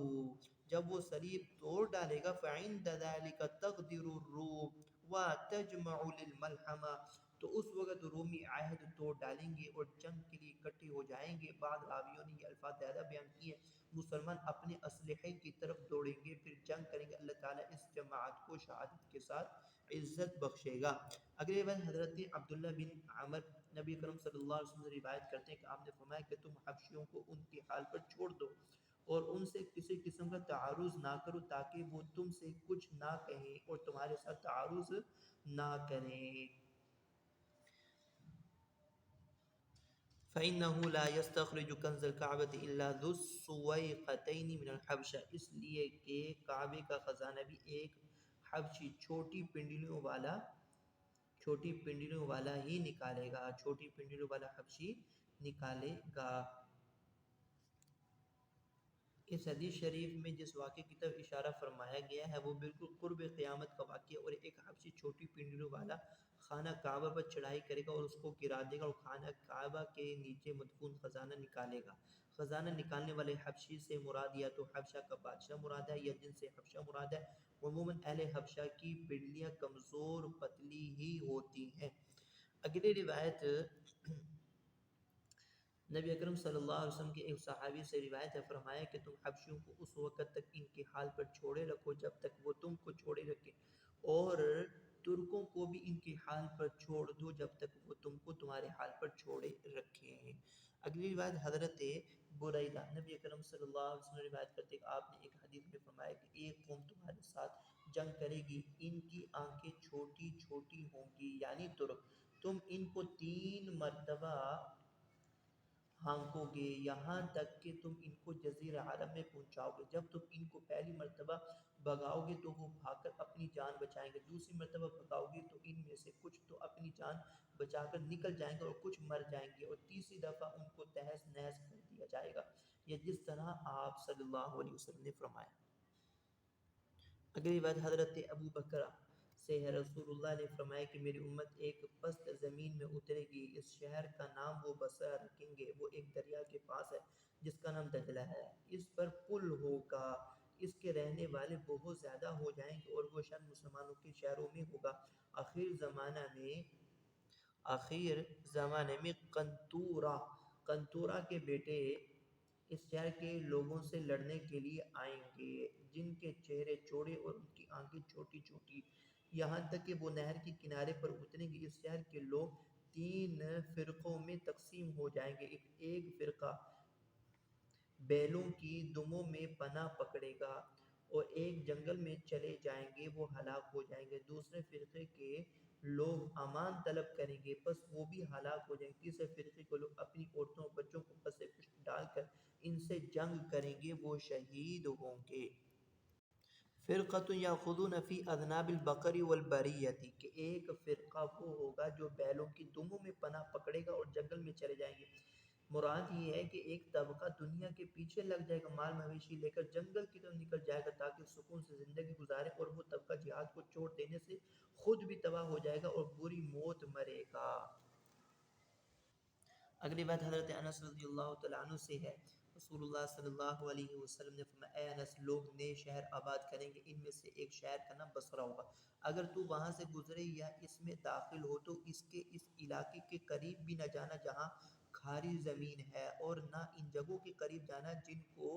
جب وہ صلیب توڑ ڈالے گا، فَعِندَ ذَلِكَ تَغْدِرُ الرُّومُ وَتَجْمَعُ لِلْمَلْحَمَةِ، تو اس وقت رومی عہد توڑ ڈالیں گے اور جنگ کے لیے اکٹھے ہو جائیں گے۔ بعض راویوں نے یہ الفاظ زیادہ بیان کیے، مسلمان اپنے اسلحے کی طرف دوڑیں گے پھر جنگ کریں گے، اللہ تعالیٰ اس جماعت کو شہادت کے ساتھ عزت بخشے گا۔ اگلی بات حضرت عبداللہ بن عمر نبی کرم صلی اللہ علیہ وسلم سے روایت کرتے ہیں کہ آپ نے فرمایا کہ تم حبشیوں کو ان کی حال پر چھوڑ دو اور ان سے کسی قسم کا تعارض نہ کرو تاکہ وہ تم سے کچھ نہ کہیں اور تمہارے ساتھ تعارض نہ کریں۔ فَإِنَّهُ لَا يَسْتَخْرِجُ كَنْزَ الْكَعْبَةِ إِلَّا ذُو السُّوَيْقَتَيْنِ مِنَ الْحَبْشَةِ، اس لیے کہ کعبے کا خزانہ بھی ایک حبشی چھوٹی پنڈلیوں والا ہی نکالے گا، چھوٹی پنڈلیوں والا حبشی نکالے گا۔ اس حدیث شریف میں جس واقعے کی طرف اشارہ فرمایا گیا ہے وہ بالکل قرب قیامت کا واقعہ، اور ایک حبشی چھوٹی پنڈلیوں والا خانہ کعبہ پر چڑھائی کرے گا اور اس کو گرا دے گا اور خانہ کعبہ کے نیچے مدفون خزانہ نکالے گا۔ خزانہ نکالنے والے حبشی سے مراد یا تو حبشہ کا بادشاہ مراد ہے یا جن سے حبشہ مراد ہے۔ عموماً اہل حبشہ کی پنڈلیاں کمزور پتلی ہی ہوتی ہیں۔ اگلی روایت نبی اکرم صلی اللہ علیہ وسلم کے ایک صحابی سے روایت ہے، فرمایا کہ تم حبشیوں کو اس وقت تک ان کے حال پر چھوڑے رکھو جب تک وہ تم کو چھوڑے رکھیں، اور ترکوں کو بھی ان کے حال پر چھوڑ دو جب تک وہ تم کو تمہارے حال پر چھوڑے رکھیں۔ اگلی روایت حضرت بریدہ نبی اکرم صلی اللہ علیہ وسلم روایت کرتے کہ آپ نے ایک حدیث میں فرمایا کہ ایک قوم تمہارے ساتھ جنگ کرے گی، ان کی آنکھیں چھوٹی چھوٹی ہوں گی، یعنی ترک، تم ان کو 3 مرتبہ ہانکو گے یہاں تک کہ تم ان کو جزیرہ عرب میں پہنچاؤ گے۔ جب تم ان کو پہلی مرتبہ بھگاؤ گے تو وہ بھاگ کر اپنی جان بچائیں گے، دوسری مرتبہ بھگاؤ گے تو ان میں سے کچھ تو اپنی جان بچا کر نکل جائیں گے اور کچھ مر جائیں گے، اور تیسری دفعہ ان کو تہس نہس کر دیا جائے گا، یہ جس طرح آپ صلی اللہ علیہ وسلم نے فرمایا۔ اگلی بات حضرت ابو بکر سے ہے، رسول اللہ نے فرمایا کہ میری امت ایک پست زمین میں اترے گی، اس شہر کا نام وہ بصرہ رکھیں گے، وہ ایک دریا کے پاس ہے جس کا نام دجلہ ہے، اس پر پل ہوگا، اس کے رہنے والے بہت زیادہ ہو جائیں گے اور وہ شہر مسلمانوں کے شہروں میں ہوگا۔ آخر زمانے میں قنطورہ کے بیٹے اس شہر کے لوگوں سے لڑنے کے لیے آئیں گے، جن کے چہرے چوڑے اور ان کی آنکھیں چھوٹی چھوٹی، یہاں تک کہ وہ نہر کے کنارے پر اتریں گے۔ اس شہر کے لوگ 3 فرقوں میں تقسیم ہو جائیں گے، ایک فرقہ بیلوں کی دموں میں پناہ پکڑے گا اور ایک جنگل میں چلے جائیں گے وہ ہلاک ہو جائیں گے، دوسرے فرقے کے لوگ امان طلب کریں گے پس وہ بھی ہلاک ہو جائیں گے، تیسرے فرقے کو لوگ اپنی عورتوں اور بچوں کو پس پشت ڈال کر ان سے جنگ کریں گے وہ شہید ہوں گے۔ فرقۃ یاخذون فی اذناب البقر والبریۃ، کہ ایک فرقہ وہ ہوگا جو بیلوں کی دموں میں پناہ پکڑے گا اور جنگل میں چلے جائیں گے۔ مراد یہ ہے کہ ایک طبقہ دنیا کے پیچھے لگ جائے گا، مال مویشی لے کر جنگل کی طرف نکل جائے گا تاکہ سکون سے زندگی گزارے، اور وہ طبقہ جہاد کو چھوڑ دینے سے خود بھی تباہ ہو جائے گا اور بری موت مرے گا۔ اگلی بات حضرت انس رضی اللہ تعالیٰ عنہ سے ہے، رسول اللہ صلی اللہ علیہ وسلم نے فرمایا اے انس، لوگ نئے شہر آباد کریں گے، ان میں سے ایک شہر کا نام بصرہ ہوگا، اگر تو وہاں سے گزرے یا اس میں داخل ہو تو اس علاقے کے قریب بھی نہ جانا جہاں کھاری زمین ہے، اور نہ ان جگہوں کے قریب جانا جن کو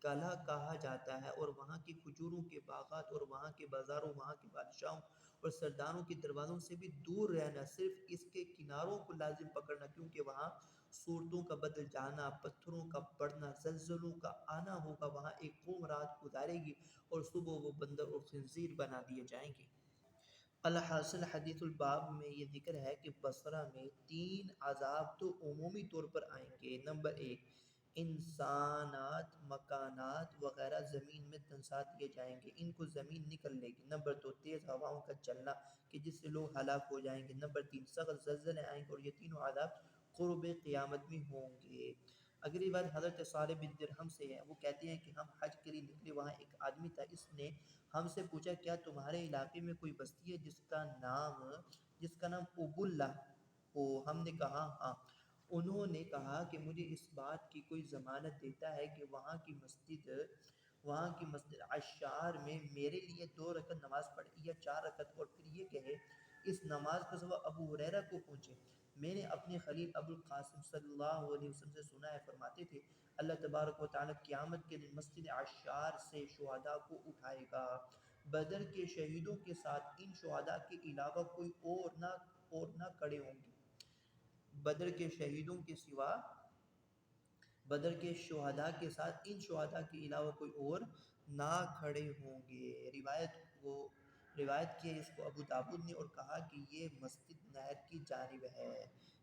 قلعہ کہا جاتا ہے، اور وہاں کی کھجوروں کے باغات اور وہاں کے بازاروں، وہاں کے بادشاہوں اور سرداروں کے دروازوں سے بھی دور رہنا، صرف اس کے کناروں کو لازم پکڑنا، کیونکہ وہاں صورتوں کا بدل جانا، پتھروں کا پڑنا، زلزلوں کا آنا ہوگا، وہاں ایک قوم رات گزارے گی اور صبح وہ بندر اور خنزیر بنا دیے جائیں گے۔ الحاصل حدیث الباب میں یہ ذکر ہے کہ بصرہ میں 3 عذاب تو عمومی طور پر آئیں گے۔ نمبر 1، انسانات، مکانات وغیرہ زمین میں دنسا دیے جائیں گے، ان کو زمین نکل لے گی۔ نمبر 2، تیز ہواؤں کا چلنا کہ جس سے لوگ ہلاک ہو جائیں گے۔ نمبر 3، سخت زلزلے آئیں گے، اور یہ تینوں عذاب قرب قیامت میں ہوں گے۔ اگلی بات حضرت صالح بن درہم سے ہے، وہ کہتے ہیں کہ ہم حج کے لیے نکلے، وہاں ایک آدمی تھا، اس نے ہم سے پوچھا کیا تمہارے علاقے میں کوئی بستی ہے جس کا نام ابواللہ ہو؟ ہم نے کہا ہاں۔ انہوں نے کہا کہ مجھے اس بات کی کوئی ضمانت دیتا ہے کہ وہاں کی مسجد عشار میں میرے لیے 2 رکعت نماز پڑھے یا 4 رکعت، اور پھر یہ کہے اس نماز کا ثواب ابو ہریرہ کو پہنچے۔ میں نے اپنے خلیل ابو القاسم صلی اللہ علیہ وسلم سے سنا ہے، فرماتے تھے اللہ تبارک و تعالی قیامت کے دن مسجد عشار سے شہداء کو اٹھائے گا، بدر کے شہیدوں کے ساتھ ان شہداء کے علاوہ کوئی اور نہ کھڑے ہوں گے، بدر کے شہیدوں کے سوا بدر کے شہداء کے ساتھ ان شہداء کے علاوہ کوئی اور نہ کھڑے ہوں گے۔ روایت کی اس کو ابو داود نے، اور کہا کہ یہ مسجد نہر کی جانب ہے،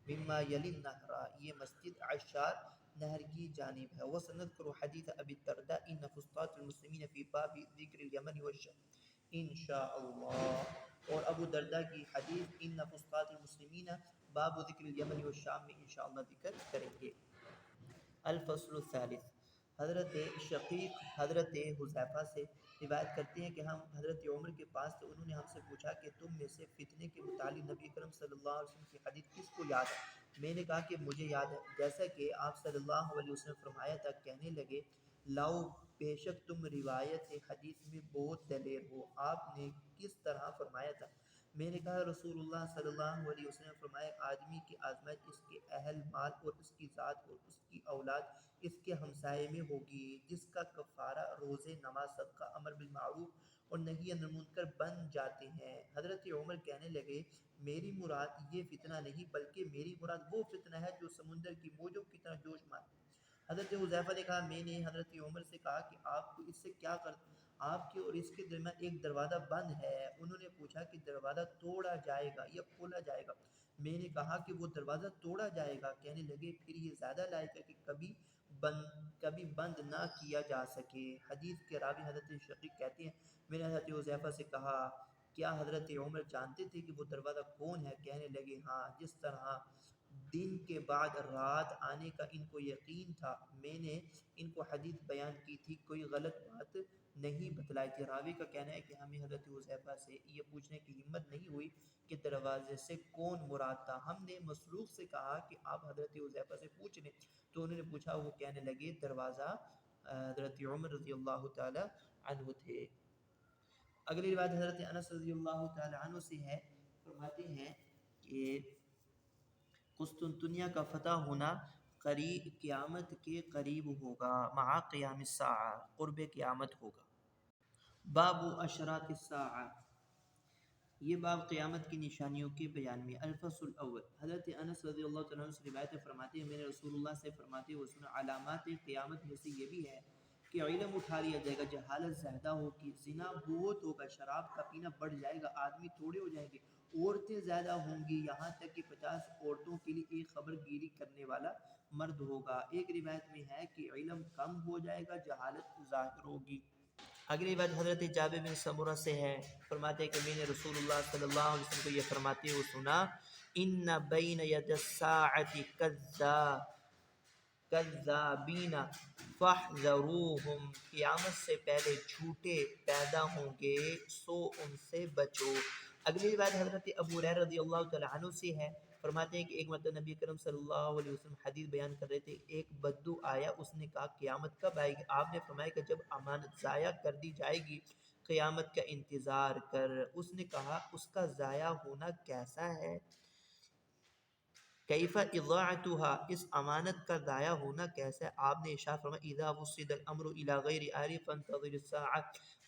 مما یلی النہر، یہ مسجد عشار نہر کی جانب ہے۔ وسنذکر حدیث ابی الدرداء ان فسطاط المسلمین فی باب ذکر الیمن والشام انشاءاللہ، اور ابو درداء کی حدیث ان فسطاط المسلمین باب ذکر الیمن والشام میں انشاءاللہ ذکر کریں گے۔ الفصل الثالث، حضرت شقیق حضرت حذیفہ سے روایت کرتے ہیں کہ ہم حضرت عمر کے پاس تھے، انہوں نے ہم سے پوچھا کہ تم میں سے فتنے کے متعلق نبی کرم صلی اللہ علیہ وسلم کی حدیث کس کو یاد ہے؟ میں نے کہا کہ مجھے یاد ہے، جیسا کہ آپ صلی اللہ علیہ وسلم نے فرمایا تھا۔ کہنے لگے لاؤ، بے شک تم روایت حدیث میں بہت دلیر ہو۔ آپ نے کس طرح فرمایا تھا؟ میں نے کہا رسول اللہ صلی اللہ علیہ وسلم نے فرمایا آدمی کی آزمائش اس کے اہل مال اور اس کی ذات اور اس کی اولاد اس کے ہمسائے میں ہوگی، جس کا کفارہ روزے، نماز، صدقہ، امر بالمعروف اور نہی عن المنکر بن جاتے ہیں۔ حضرت عمر کہنے لگے میری مراد یہ فتنہ نہیں بلکہ میری مراد وہ فتنہ ہے جو سمندر کی موجوں کی طرح جوش مارتا ہے۔ حضرت حذیفہ نے کہا میں نے حضرت عمر سے کہا کہ آپ کو اس سے کیا آپ کے اور اس کے درمیان ایک دروازہ بند ہے۔ انہوں نے پوچھا کہ دروازہ توڑا جائے گا یا کھولا جائے گا؟ میں نے کہا کہ وہ دروازہ توڑا جائے گا۔ کہنے لگے پھر یہ زیادہ لائق ہے کہ کبھی بند نہ کیا جا سکے۔ حدیث کے راوی حضرت شقیق کہتے ہیں میں نے حضرت حذیفہ سے کہا کیا حضرت عمر جانتے تھے کہ وہ دروازہ کون ہے؟ کہنے لگے ہاں، جس طرح دن کے بعد رات آنے کا ان کو یقین تھا، میں نے ان کو حدیث بیان کی تھی، کوئی غلط بات نہیں بتلائی تھی۔ راوی کا کہنا ہے کہ ہمیں حضرت حذیفہ سے یہ پوچھنے کی ہمت نہیں ہوئی کہ دروازے سے کون مراد تھا۔ ہم نے مسروق سے کہا کہ آپ حضرت حذیفہ سے پوچھ لیں، تو انہوں نے پوچھا، وہ کہنے لگے دروازہ حضرت عمر رضی اللہ تعالی عنہ تھے۔ اگلی روایت حضرت انس رضی اللہ تعالی عنہ سے ہے، فرماتے ہیں کہ قسطنطنیہ کا فتح ہونا قیامت کے قریب ہوگا، مع قیام الساعہ، قرب قیامت ہوگا۔ باب اشراط الساعہ، یہ باب قیامت کی نشانیوں کے بیان میں۔ الفصل الاول، حضرت انس رضی اللہ تعالیٰ عنہ سے روایت فرماتے ہیں میں نے رسول اللہ سے فرماتے ہوئے سنا علامات قیامت میں سے یہ بھی ہے کہ علم اٹھا لیا جائے گا، جہالت زیادہ ہوگی، زنا بہت ہوگا، شراب کا پینا بڑھ جائے گا، آدمی تھوڑے ہو جائیں گے، عورتیں زیادہ ہوں گی، یہاں تک کہ 50 عورتوں کے لیے ایک خبر گیری کرنے والا مرد ہوگا۔ ایک روایت میں ہے کہ علم کم ہو جائے گا، جہالت ظاہر ہوگی۔ اگلی بات حضرت جابر بن سمورہ سے ہے، فرماتے ہیں کہ میں نے رسول اللہ صلی اللہ علیہ وسلم کو یہ فرماتے ہوئے سنا، ان بین ید الساعۃ کذابین فاحذروہم، قیامت سے پہلے جھوٹے پیدا ہوں گے، سو ان سے بچو۔ اگلی روایت حضرت ابو ہریرہ رضی اللہ تعالی عنہ سے ہے، فرماتے ہیں کہ ایک مرتبہ نبی کرم صلی اللہ علیہ وسلم حدیث بیان کر رہے تھے، ایک بدو آیا، اس نے کہا قیامت کب آئے گی؟ آپ نے فرمایا کہ جب امانت ضائع کر دی جائے گی، قیامت کا انتظار کر۔ اس نے کہا اس کا ضائع ہونا کیسا ہے؟ کیف اضاعتها، اس امانت کا ضائع ہونا کیسا ہے؟ آپ نے ارشاد فرمایا اذا وصل الامر الى غیر اہل فانتظر الساعة،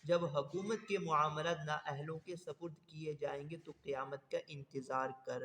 جب حکومت کے معاملات نااہلوں کے سپرد کیے جائیں گے تو قیامت کا انتظار کر۔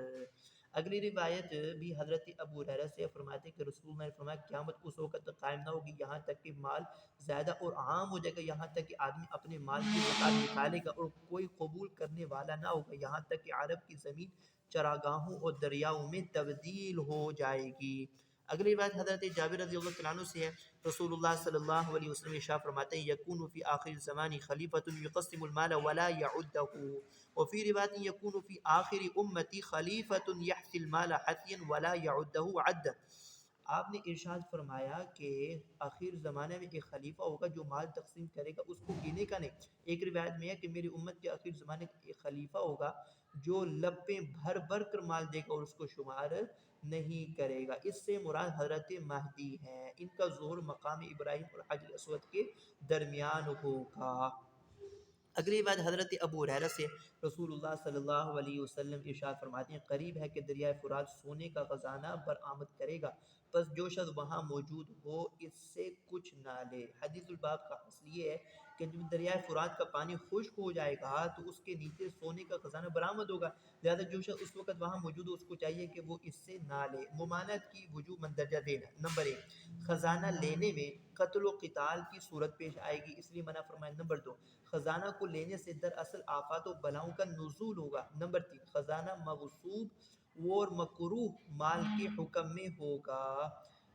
اگلی روایت بھی حضرت ابو ہریرہ سے فرماتے ہیں کہ رسول اللہ نے فرمایا قیامت اس وقت تک قائم نہ ہوگی یہاں تک کہ مال زیادہ اور عام ہو جائے گا، یہاں تک کہ آدمی اپنے مال کی زکات نکالے گا اور کوئی قبول کرنے والا نہ ہوگا، یہاں تک کہ عرب کی زمین چراگاہوں اور دریاؤں میں تبدیل ہو جائے گی۔ اگلی بات حضرت جابر رضی اللہ تعالیٰ عنہ سے ہے، رسول اللہ صلی اللہ علیہ وسلم ارشاد فرماتے ہیں یکون فی آخر الزمان خلیفۃ یقسم المال ولا یعدہ، وفی روایت یکون فی آخر امتی خلیفۃ یحثی المال حثیا ولا یعدہ عدا۔ آپ نے ارشاد فرمایا کہ آخر زمانے میں ایک خلیفہ ہوگا جو مال تقسیم کرے گا، اس کو گنے کا نہیں۔ ایک روایت میں ہے کہ میری امت کے آخر زمانے میں ایک خلیفہ ہوگا جو لپیں بھر بھر کر مال دے گا اور اس کو شمار نہیں کرے گا۔ اس سے مراد حضرت مہدی ہے، ان کا ظہور مقام ابراہیم اور حجر اسود کے درمیان ہوگا۔ اگلی بات حضرت ابو ہریرہ سے، رسول اللہ صلی اللہ علیہ وسلم ارشاد فرماتے ہیں قریب ہے کہ دریائے فرات سونے کا خزانہ برآمد کرے گا، پس جو شخص وہاں موجود ہو اس سے کچھ نہ لے۔ حدیث الباب کا حاصل یہ ہے کہ جب دریائے فرات کا پانی خشک ہو جائے گا تو اس کے نیچے سونے کا خزانہ برآمد ہوگا، لہذا جو شخص اس وقت وہاں موجود ہو اس کو چاہیے کہ وہ اس سے نہ لے۔ ممانعت کی وجوہ مندرجہ ذیل ہے۔ نمبر 1، خزانہ لینے میں قتل و قتال کی صورت پیش آئے گی، اس لیے منع فرمایا۔ نمبر 2، خزانہ کو لینے سے دراصل آفات و بلاؤں کا نزول ہوگا۔ نمبر 3، خزانہ مغصوب اور مکروہ مال کے حکم میں ہوگا۔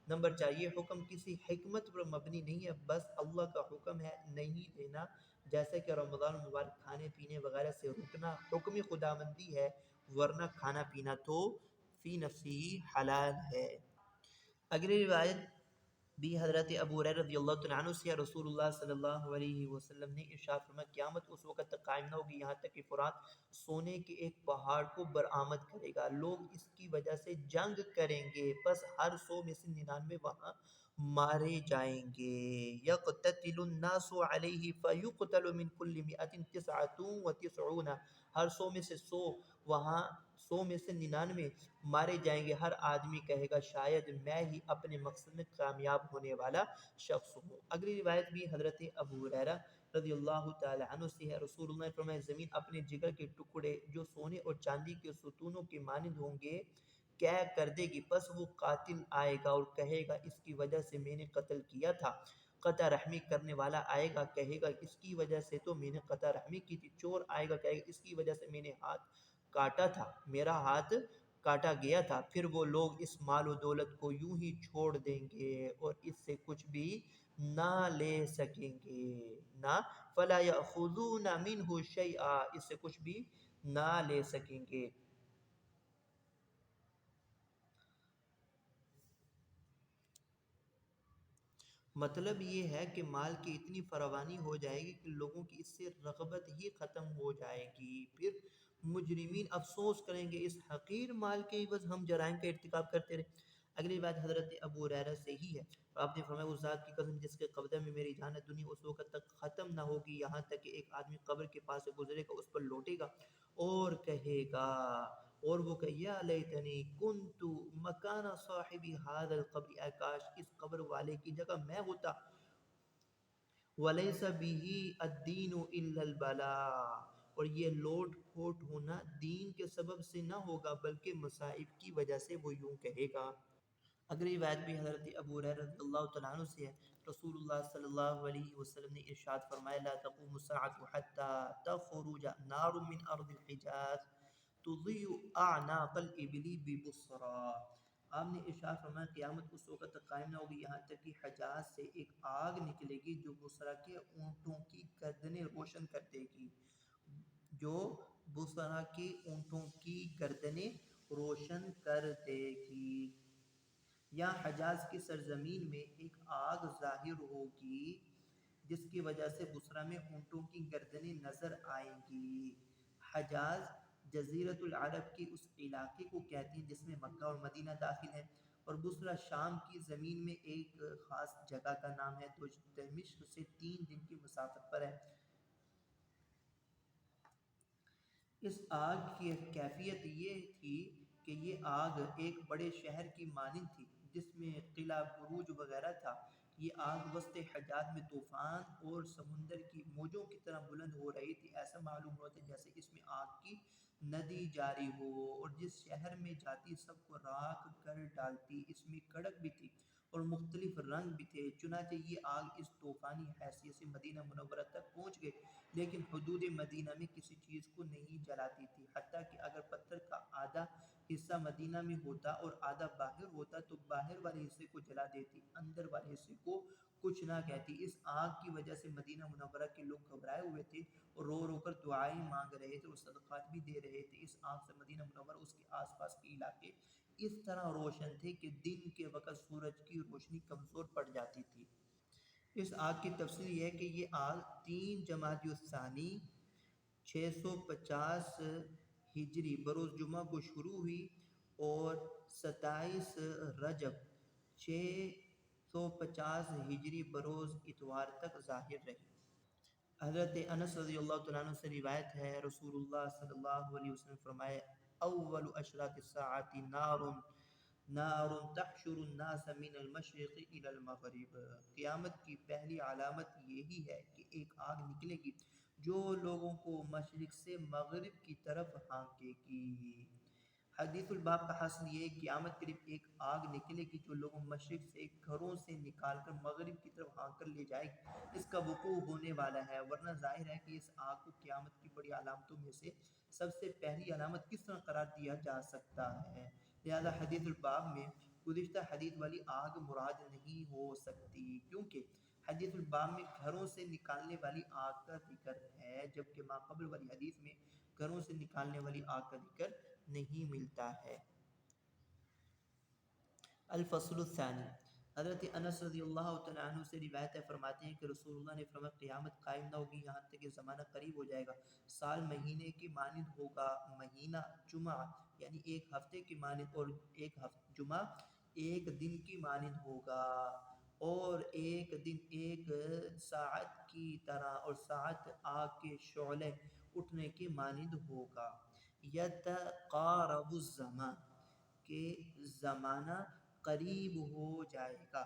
نمبر 4، یہ حکم کسی حکمت پر مبنی نہیں ہے، بس اللہ کا حکم ہے نہیں دینا، جیسے کہ رمضان المبارک کھانے پینے وغیرہ سے رکنا حکم خداوندی ہے، ورنہ کھانا پینا تو فی نفسی حلال ہے۔ اگلی روایت بھی حضرت ابو ہریرہ رضی اللہ تعالیٰ عنہ سے، رسول اللہ صلی اللہ علیہ وسلم نے ارشاد فرمایا قیامت اس وقت تک قائم نہ ہوگی یہاں تک کہ فرات سونے کے ایک پہاڑ کو برآمد کرے گا، لوگ اس کی وجہ سے جنگ کریں گے، پس ہر 100 میں سے 99 وہاں مارے جائیں گے۔ یقتتل الناس علیہ فیقتل من کل 199، ہر 100 میں سے 100 وہاں 100 میں سے 99 مارے جائیں گے، ہر آدمی کہے گا شاید میں ہی اپنے مقصد میں کامیاب ہونے والا شخص ہوں۔ اگلی روایت بھی حضرت ابو ہریرہ رضی اللہ تعالی عنہ سے ہے، رسول اللہ نے فرمایا زمین اپنے جگر کے ٹکڑے جو سونے اور چاندی کے ستونوں کے مانند ہوں گے کیا کر دے گی، پس وہ قاتل آئے گا اور کہے گا اس کی وجہ سے میں نے قتل کیا تھا، قطع رحمی کرنے والا آئے گا کہے گا اس کی وجہ سے تو میں نے قطع رحمی کی تھی، چور آئے گا کہے گا اس کی وجہ سے میں نے ہاتھ کاٹا تھا، میرا ہاتھ کاٹا گیا تھا، پھر وہ لوگ اس مال و دولت کو یوں ہی چھوڑ دیں گے اور اس سے کچھ بھی نہ لے سکیں گے، نہ فلا یأخذون منہ شیئا، اس سے کچھ بھی نہ لے سکیں گے۔ مطلب یہ ہے کہ مال کی اتنی فراوانی ہو جائے گی کہ لوگوں کی اس سے رغبت ہی ختم ہو جائے گی، پھر مجرمین افسوس کریں گے اس حقیر مال کے عوض ہم جرائم کا ارتکاب کرتے رہے۔ اگلی بات حضرت ابو ہریرہ سے ہی ہے، آپ نے فرمایا اس ذات کی قسم جس کے قبضہ میں میری جان ہے، دنیا اس وقت تک ختم نہ ہوگی یہاں تک کہ ایک آدمی قبر کے پاس سے گزرے گا، اس پر لوٹے گا اور کہے گا، اور وہ کہ یا لیتنی کنت مکان صاحب ھذا القبر، اے کاش اس قبر والے کی جگہ میں ہوتا، ولیس بہ الدین الا البلاء، اور یہ لوٹ پھوٹ ہونا دین کے سبب سے نہ ہوگا بلکہ مصائب کی وجہ سے، وہ یوں کہے گا۔ اگلی روایت بھی حضرت ابو ہریرہ رضی اللہ تعالیٰ عنہ سے ہے، رسول اللہ صلی اللہ علیہ وسلم نے ارشاد فرمایا لا تقوم الساعة حتى تخرج نار من ارض الحجاز تضيء اعناق الابل ببصرى۔ آپ نے ارشاد فرمایا قیامت اس وقت تک قائم نہ ہوگی یہاں تک کہ حجاز سے ایک آگ نکلے گی جو بصرہ کے اونٹوں کی گردنیں روشن کر دے گی، جو بصرہ کے اونٹوں کی گردنیں روشن کر دے گی۔ یا حجاز کی سرزمین میں ایک آگ ظاہر ہوگی جس کی وجہ سے بصرہ میں اونٹوں کی گردنیں نظر آئیں گی۔ حجاز جزیرۃ العرب کے اس علاقے کو کہتے ہیں جس میں مکہ اور مدینہ داخل ہیں، اور بصرہ شام کی زمین میں ایک خاص جگہ کا نام ہے جو دمشق سے 3 دن کی مسافت پر ہے۔ اس آگ کی کیفیت یہ تھی کہ یہ آگ ایک بڑے شہر کی مانند تھی جس میں قلعہ بروج وغیرہ تھا۔ یہ آگ وسط حجاز میں طوفان اور سمندر کی موجوں کی طرح بلند ہو رہی تھی، ایسا معلوم ہوتا جیسے اس میں آگ کی ندی جاری ہو، اور جس شہر میں جاتی سب کو راکھ کر ڈالتی۔ اس میں کڑک بھی تھی اور مختلف رنگ بھی تھے، چنانچہ یہ آگ اس طوفانی حیثیت سے مدینہ منورہ تک پہنچ گئی، لیکن حدود مدینہ میں کسی چیز کو نہیں جلاتی تھی، حتیٰ کہ اگر پتھر کا آدھا حصہ مدینہ میں ہوتا اور آدھا باہر ہوتا تو باہر والے حصے کو جلا دیتی، اندر والے حصے کو کچھ نہ کہتی۔ اس آگ کی وجہ سے مدینہ منورہ کے لوگ گھبرائے ہوئے تھے اور رو رو کر دعائیں مانگ رہے تھے اور صدقات بھی دے رہے تھے۔ اس آگ سے مدینہ منورہ اس کے آس پاس کے علاقے اس طرح روشن تھے کہ دن کے وقت سورج کی روشنی کمزور پڑ جاتی تھی۔ اس آگ کی تفصیل یہ ہے کہ یہ آگ 3 جمادی الثانی 650 ہجری بروز جمعہ کو شروع ہوئی اور 27 رجب 650 ہجری بروز اتوار تک ظاہر رہی۔ حضرت انس رضی اللہ تعالیٰ عنہ سے روایت ہے رسول اللہ صلی اللہ علیہ وسلم فرمائے اول اشراط الساعۃ نار تحشر الناس من المشرق الى المغرب۔ قیامت کی پہلی علامت یہی ہے کہ ایک آگ نکلے گی جو لوگوں کو مشرق سے مغرب کی طرف ہانکے گی۔ حدیث الباب کا حاصل یہ ہے کہ قیامت قریب ایک آگ نکلے گی جو لوگوں مشرق سے گھروں سے نکال کر مغرب کی طرف ہانک کر لے جائے گی۔ اس کا وقوع ہونے والا ہے، ورنہ ظاہر ہے کہ اس آگ کو قیامت کی بڑی علامتوں میں سے سب سے پہلی علامت کس طرح قرار دیا جا سکتا ہے؟ لہذا حدیث الباب میں گزشتہ حدیث والی آگ مراد نہیں ہو سکتی، کیونکہ حدیث الباب میں گھروں سے نکالنے والی آگ کا ذکر ہے، جبکہ ما قبل والی حدیث میں گھروں سے نکالنے والی آگ کا ذکر نہیں ملتا ہے۔ الفصل الثانی، حضرت انس رضی اللہ تعالیٰ عنہ سے روایت ہے فرماتے ہیں کہ رسول اللہ نے فرمایا قیامت قائم نہ ہوگی یہاں تک کہ زمانہ قریب ہو جائے گا، سال مہینے کی مانند ہوگا، مہینہ جمعہ یعنی ایک ہفتے کی مانند، اور جمعہ ایک دن کی مانند ہوگا، اور ایک دن ایک ساعت کی طرح، اور ساعت آگ کے شعلے اٹھنے کی مانند ہوگا۔ یتقارب الزمان، کہ زمانہ قریب ہو جائے گا۔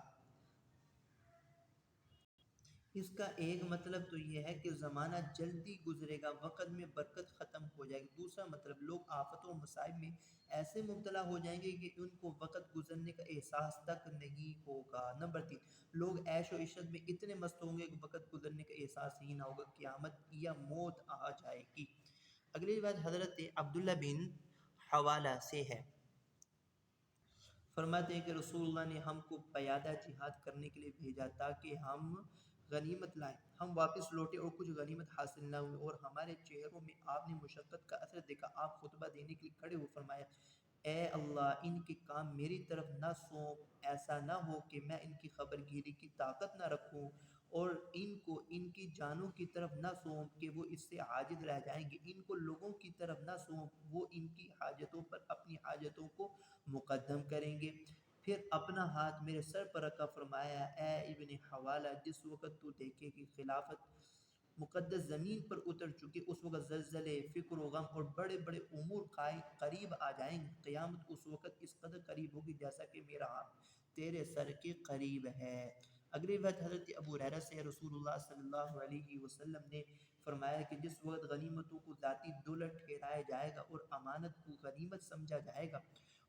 اس کا ایک مطلب تو یہ ہے کہ زمانہ جلدی گزرے گا، وقت میں برکت ختم ہو جائے گی۔ دوسرا مطلب لوگ آفتوں و مصائب میں ایسے مبتلا ہو جائیں گے کہ ان کو وقت گزرنے کا احساس تک نہیں ہوگا۔ نمبر 3، لوگ عیش و عشرت میں اتنے مست ہوں گے کہ وقت گزرنے کا احساس ہی نہ ہوگا، قیامت یا موت آ جائے گی۔ اگلی بات حضرت عبداللہ بن حوالہ سے ہے، فرماتے ہیں کہ رسول اللہ نے ہم کو پیادہ جہاد کرنے کے لیے بھیجا تاکہ ہم غنیمت لائیں۔ ہم واپس لوٹے اور کچھ غنیمت حاصل نہ ہوئی، اور ہمارے چہروں میں آپ نے مشقت کا اثر دیکھا۔ آپ خطبہ دینے کے لیے کھڑے ہوئے فرمایا اے اللہ ان کے کام میری طرف نہ سونپ، ایسا نہ ہو کہ میں ان کی خبر گیری کی طاقت نہ رکھوں، اور ان کو ان کی جانوں کی طرف نہ سونپ کہ وہ اس سے عاجز رہ جائیں گے، ان کو لوگوں کی طرف نہ سونپ وہ ان کی حاجتوں پر اپنی حاجتوں کو مقدم کریں گے۔ پھر اپنا ہاتھ میرے سر پر رکھا، فرمایا اے ابن حوالہ جس وقت تو دیکھے کہ خلافت مقدس زمین پر اتر چکی، اس وقت زلزلے، فکر و غم اور بڑے بڑے امور قریب آ جائیں گے۔ قیامت اس وقت اس قدر قریب ہوگی جیسا کہ میرا ہاتھ تیرے سر کے قریب ہے۔ اگلی بات حضرت ابو ہریرہ سے، رسول اللہ صلی اللہ علیہ وسلم نے فرمایا کہ جس وقت غنیمتوں کو ذاتی دولت ٹھہرایا جائے گا اور امانت کو غنیمت سمجھا جائے گا،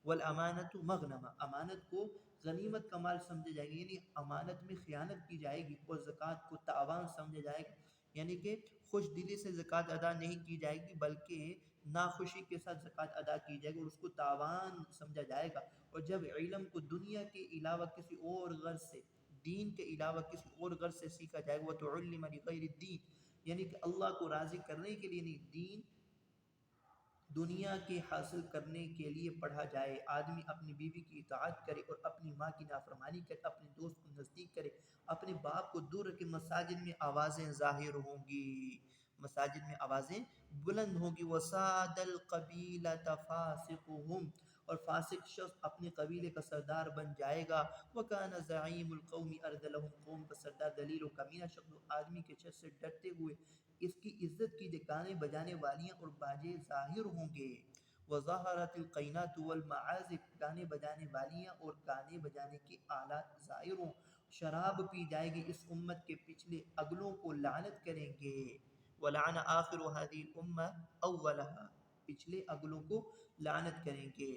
والامانت مغنمہ، امانت کو غنیمت کا مال سمجھا جائے گا، یعنی امانت میں خیانت کی جائے گی، اور زکوٰۃ کو تاوان سمجھا جائے گا، یعنی کہ خوش دلی سے زکوٰۃ ادا نہیں کی جائے گی بلکہ ناخوشی کے ساتھ زکوٰۃ ادا کی جائے گی اور اس کو تاوان سمجھا جائے گا۔ اور جب علم کو دنیا کے علاوہ کسی اور غرض سے، دین کے علاوہ کسی اور غرض سے سیکھا جائے گا، وَتُعُلِّمَ لِغَيْرِ الدِّينِ، یعنی کہ اللہ کو راضی کرنے کے لیے نہیں، دین دنیا کے حاصل کرنے کے لیے پڑھا جائے، آدمی اپنی بیوی کی اطاعت کرے اور اپنی ماں کی نافرمانی کرے، اپنے دوست کو نزدیک کرے، اپنے باپ کو دور رکھے، مساجد میں آوازیں ظاہر ہوں گی، مساجد میں آوازیں بلند ہوں گی، وَسَادَ الْقَبِيلَةَ فَاسِقُهُمْ، اور فاسق شخص اپنے قبیلے کا سردار بن جائے گا، وَكَانَ زَعِيمُ الْقَوْمِ أَرْذَلَهُمْ، قوم کا سردار دلیل و کمینہ شخص آدمی کے شر سے ڈرتے ہوئے اس کی عزت کی گانے بجانے والیاں اور باجے ظاہر ہوں گے، وظہرت القینات والمعازف، گانے بجانے والیاں اور گانے بجانے کے آلات ظاہر ہوں، شراب پی جائے گی، اس امت کے پچھلے اگلوں کو لعنت کریں گے، ولعن آخر هذه الامة اولها، پچھلے اگلوں کو لعنت کریں گے۔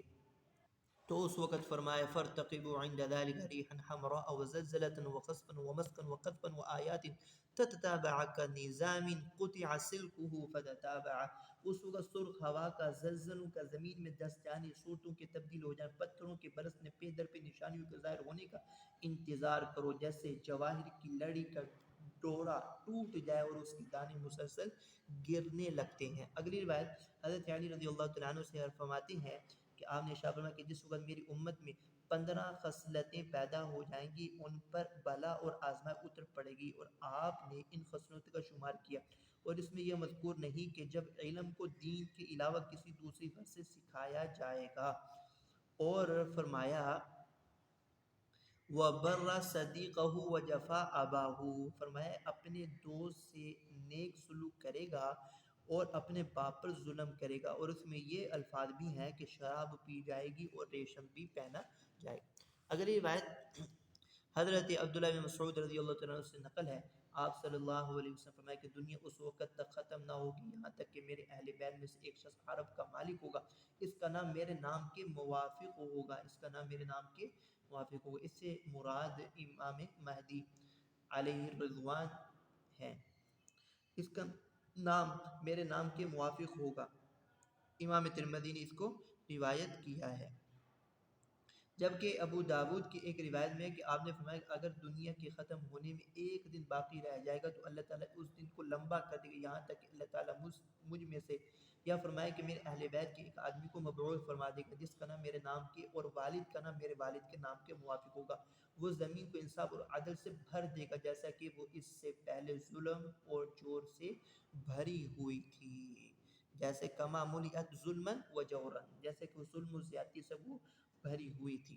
تو اس وقت فرمائے فارتقبوا عند ذلك ريحا حمراء وزلزلة وخسفا ومسكا وقذفا وآيات تتتابع كنظام قطع سلكه فتتابع، اس وقت سرخ ہوا کا، زلزلوں کا، زمین میں دست جانے، صورتوں کے تبدیل ہو جانے، پتھروں کے برسنے، پہ در پہ نشانیوں کے ظاہر ہونے کا انتظار کرو، جیسے جواہر کی لڑی کا ڈورا ٹوٹ جائے اور اس کی دانے مسلسل گرنے لگتے ہیں۔ اگلی روایت حضرت علی رضی اللہ تعالیٰ عنہ سے فرماتی ہے کہ آپ نے ارشاد فرمایا کہ جس وقت میری امت میں 15 خصلتیں پیدا ہو جائیں گی، ان پر بلا اور آزمائی اتر پڑے گی، اور آپ نے ان خصلتوں کا شمار کیا، اور اس میں یہ مذکور نہیں کہ جب علم کو دین کے علاوہ کسی دوسری غرض سے سکھایا جائے گا، اور فرمایا وَبَرَّ صَدِيقَهُ وَجَفَا أَبَاهُ، فرمایا اپنے دوست سے نیک سلوک کرے گا اور اپنے باپ پر ظلم کرے گا، اور اس میں یہ الفاظ بھی ہیں کہ شراب پی جائے گی اور ریشم بھی پہنا جائے گا۔ اگر یہ روایت حضرت عبداللہ بن مسعود رضی اللہ تعالیٰ عنہ سے نقل ہے، آپ صلی اللہ علیہ وسلم فرمایا کہ دنیا اس وقت تک ختم نہ ہوگی یہاں تک کہ میرے اہل بیت میں سے ایک شخص عرب کا مالک ہوگا، اس کا نام میرے نام کے موافق ہوگا، اس کا نام میرے نام کے موافق ہوگا، اس سے مراد امام مہدی علیہ الرضوان ہے، اس کا نام میرے نام کے موافق ہوگا، امام ترمذی نے اس کو روایت کیا ہے۔ جبکہ ابو داود کی ایک روایت میں ہے کہ آپ نے فرمایا کہ اگر دنیا کے ختم ہونے میں ایک دن باقی رہ جائے گا تو اللہ تعالیٰ اس دن کو لمبا کر دے گا، یہاں تک کہ اللہ تعالیٰ مجھ میں سے، یا فرمایا کہ میرے اہل بیت کے ایک آدمی کو مبعوث فرما دے گا جس کا نام میرے نام کے اور والد کا نام میرے والد کے نام کے موافق ہوگا، وہ زمین کو انصاف اور عدل سے بھر دے گا جیسا کہ وہ اس سے پہلے ظلم اور چور سے بھری ہوئی تھی، جیسے کما ملیت ظلمًا و جورًا، جیسے کہ ظلم و زیادتی سے وہ بھری ہوئی تھی۔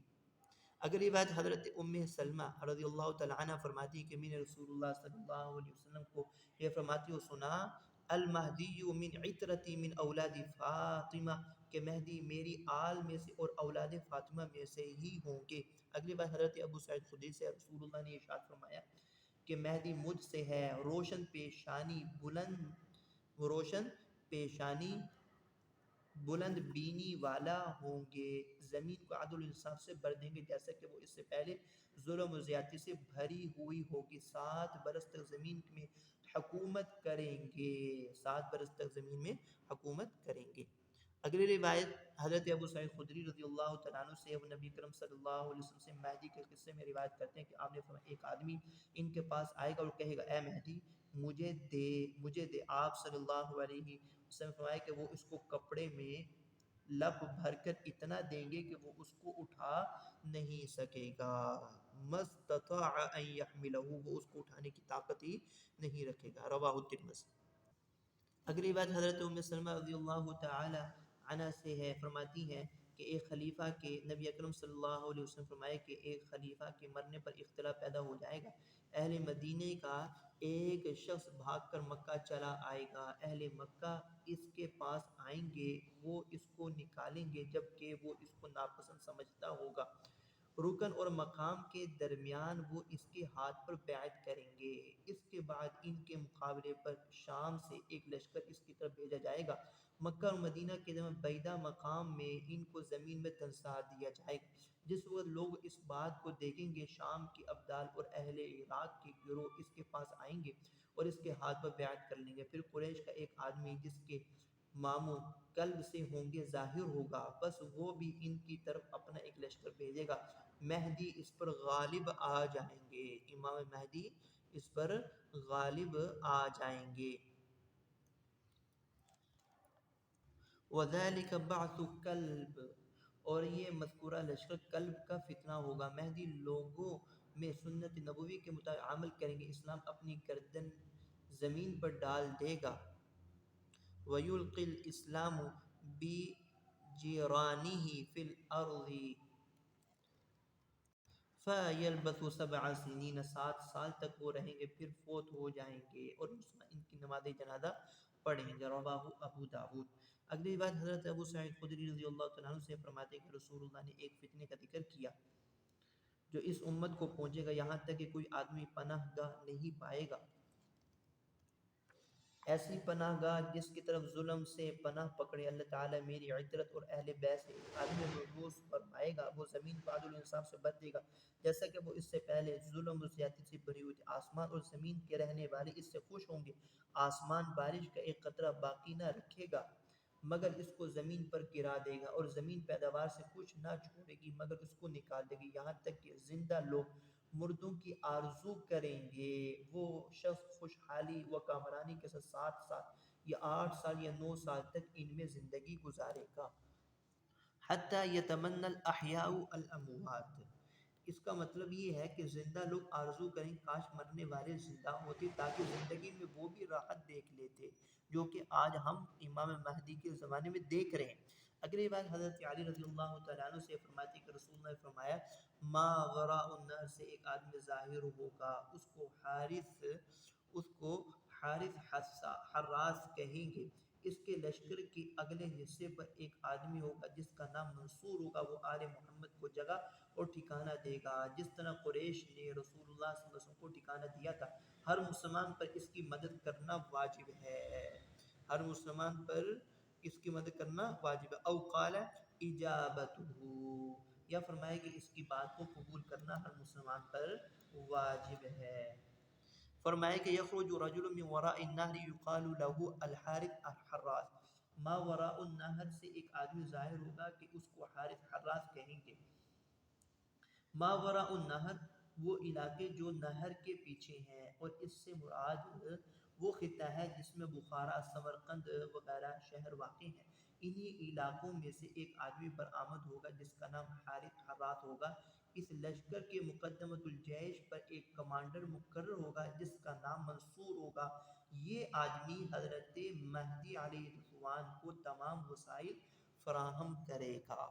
اگر یہ بات حضرت ام سلمہ رضی اللہ تعالیٰ عنہ فرماتی ہے کہ میں نے رسول اللہ صلی اللہ علیہ وسلم کو یہ فرماتی ہو سنا، المہدی من عطرتی من اولاد فاطمہ، کہ مہدی میری آل میں سے اور اولاد فاطمہ میں سے ہی ہوں گے۔ اگلی بات حضرت ابو سعید خدری سے رسول اللہ نے ارشاد فرمایا کہ مہدی مجھ سے ہے، روشن پیشانی بلند بینی والا ہوں گے، زمین کو عدل و انصاف سے بھر دیں گے جیسا کہ وہ اس سے پہلے ظلم و زیادتی سے بھری ہوئی ہوگی، 7 برس تک زمین میں حکومت کریں گے، 7 برس تک زمین میں حکومت کریں گے۔ اگلی روایت حضرت ابو سعید خدری رضی اللہ تعالیٰ عنہ سے، وہ نبی کرم صلی اللہ علیہ وسلم سے مہدی کے قصے میں روایت کرتے ہیں کہ آپ نے فرمایا ایک آدمی ان کے پاس آئے گا اور کہے گا اے مہدی مجھے دے، آپ صلی اللہ علیہ وسلم فرمایا کہ وہ اس کو کپڑے میں لپ بھر کر اتنا دیں گے کہ وہ اس کو اٹھا نہیں سکے گا، مستطاع ان یحملہ، وہ اس کو اٹھانے کی طاقت ہی نہیں رکھے گا، رواہ الترمذی۔ اگلی بات حضرت ام سلمہ رضی اللہ تعالی عنہ سے ہے، فرماتی ہیں کہ ایک خلیفہ کے، نبی اکرم صلی اللہ علیہ وسلم فرمائے کہ ایک خلیفہ کے مرنے پر اختلاف پیدا ہو جائے گا، اہل مدینے کا ایک شخص بھاگ کر مکہ چلا آئے گا، اہل مکہ اس کے پاس آئیں گے، وہ اس کو نکالیں گے جبکہ وہ اس کو ناپسند سمجھتا ہوگا، رکن اور مقام کے درمیان وہ اس کے ہاتھ پر بیعت کریں گے، اس کے بعد ان کے مقابلے پر شام سے ایک لشکر اس کی طرف بھیجا جائے گا، مکہ اور مدینہ کے بعیدہ مقام میں ان کو زمین میں دھنسا دیا جائے گا۔ جس وقت لوگ اس بات کو دیکھیں گے، شام کی ابدال اور اہل عراق کے گروہ اس کے پاس آئیں گے اور اس کے ہاتھ پر بیعت کر لیں گے۔ پھر قریش کا ایک آدمی جس کے ماموں قلب سے ہوں گے ظاہر ہوگا، بس وہ بھی ان کی طرف اپنا ایک لشکر بھیجے گا۔ مہدی اس پر غالب آ جائیں گے، امام مہدی اس پر غالب آ جائیں گے۔ وَذَلِكَ بَعْثُ كَلْبٍ، اور یہ مذکورہ لشکر کلب کا فتنہ ہوگا۔ مہدی لوگوں میں سنت نبوی کے مطابق عمل کریں گے، اسلام اپنی گردن زمین پر ڈال دے گا۔ وَيُلْقِي الْإِسْلَامُ بِجِيرَانِهِ فِي الْأَرْضِ فَيَلْبَثُ 7 سِنِينَ، 7 سال تک وہ رہیں گے، پھر فوت ہو جائیں گے اور ان کی نماز جنازہ پڑھیں گے۔ رواہ ابو داؤد۔ اگلی بات حضرت ابو سعید خدری رضی اللہ تعالیٰ عنہ سے فرماتے ہیں کہ رسول اللہ نے ایک فتنے کا ذکر کیا جو اس امت کو پہنچے گا، یہاں تک کہ کوئی آدمی پناہ گاہ نہیں پائے گا، ایسی پناہ گاہ جس کی طرف ظلم سے پناہ پکڑے۔ اللہ تعالیٰ میری عطرت اور اہل بیت سے ایک آدمی محفوظ فرمائے گا، وہ زمین پر عدل و انصاف سے بدلے گا جیسا کہ وہ اس سے پہلے ظلم و زیادتی سے بھری ہوئی تھی۔ آسمان اور زمین کے رہنے والے اس سے خوش ہوں گے۔ آسمان بارش کا ایک قطرہ باقی نہ رکھے گا مگر اس کو زمین پر گرا دے گا، اور زمین پیداوار سے کچھ نہ چھوڑے گی مگر اس کو نکال دے گی، یہاں تک کہ زندہ لوگ مردوں کی آرزو کریں گے۔ وہ شخص خوشحالی و کامرانی کے ساتھ 7 سال یا 8 سال یا 9 سال تک ان میں زندگی گزارے گا۔ حتی یتمنى الاحیاء الاموات، اس کا مطلب یہ ہے کہ زندہ لوگ آرزو کریں کاش مرنے والے زندہ ہوتے تاکہ زندگی میں وہ بھی راحت دیکھ لیتے جو کہ آج ہم امام مہدی کے زمانے میں دیکھ رہے ہیں۔ اگلی بات حضرت علی رضی اللہ تعالیٰ عنہ سے فرماتے کہ رسول اللہ نے فرمایا ما وراء النہر سے ایک آدمی ظاہر ہوگا، اس کو حارث حراس کہیں گے۔ اس کے لشکر کے اگلے حصے پر ایک آدمی ہوگا جس کا نام منصور ہوگا، وہ آل محمد کو جگہ اور ٹھکانہ دے گا جس طرح قریش نے رسول اللہ صلی اللہ علیہ وسلم کو ٹھکانہ دیا تھا۔ ہر مسلمان پر اس کی مدد کرنا واجب ہے، ہر مسلمان پر اس کی مدد کرنا واجب ہے۔ او قال اجابتہ، یا فرمائے کہ اس کی بات کو قبول کرنا ہر مسلمان پر واجب ہے۔ فرمائے کہ یخرج رجل من وراء النہر یقال له الحارث الحراس، ما وراء النہر سے ایک آدمی ظاہر ہوگا کہ اس کو حارث حراس کہیں گے۔ ما وراء النہر وہ علاقے جو نہر کے پیچھے ہیں، اور اس سے مراد وہ خطہ ہے جس میں بخارا، سمرقند وغیرہ شہر واقع ہیں۔ انہی علاقوں میں سے ایک آدمی برآمد ہوگا جس کا نام حارث حراس ہوگا۔ اس لشکر کے مقدمۃ الجیش پر ایک کمانڈر مقرر ہوگا جس کا نام منصور ہوگا۔ یہ آدمی حضرت مہدی علیہ السلام کو تمام وسائل فراہم کرے گا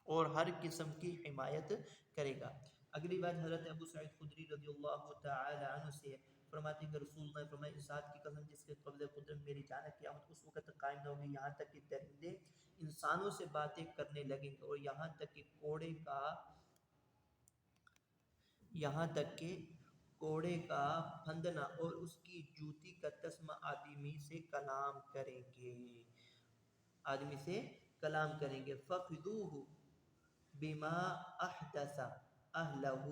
اور ہر قسم کی حمایت کرے گا۔ اگلی بات حضرت ابو سعید خدری رضی اللہ تعالی عنہ سے فرماتے ہیں کہ رسول اللہ نے فرمایا اس ذات کی قسم جس کے قبض قدرت میری جان ہے، قیامت اس وقت تک قائم نہ ہوگی یہاں تک کہ درندے انسانوں سے باتیں کرنے لگیں گے، اور یہاں تک کہ کوڑے کا پھندنا اور اس کی جوتی کا تسمہ آدمی سے کلام کریں گے، آدمی سے کلام کریں گے۔ فَخِذُوهُ بِمَا أَحْدَثَ أَهْلَهُ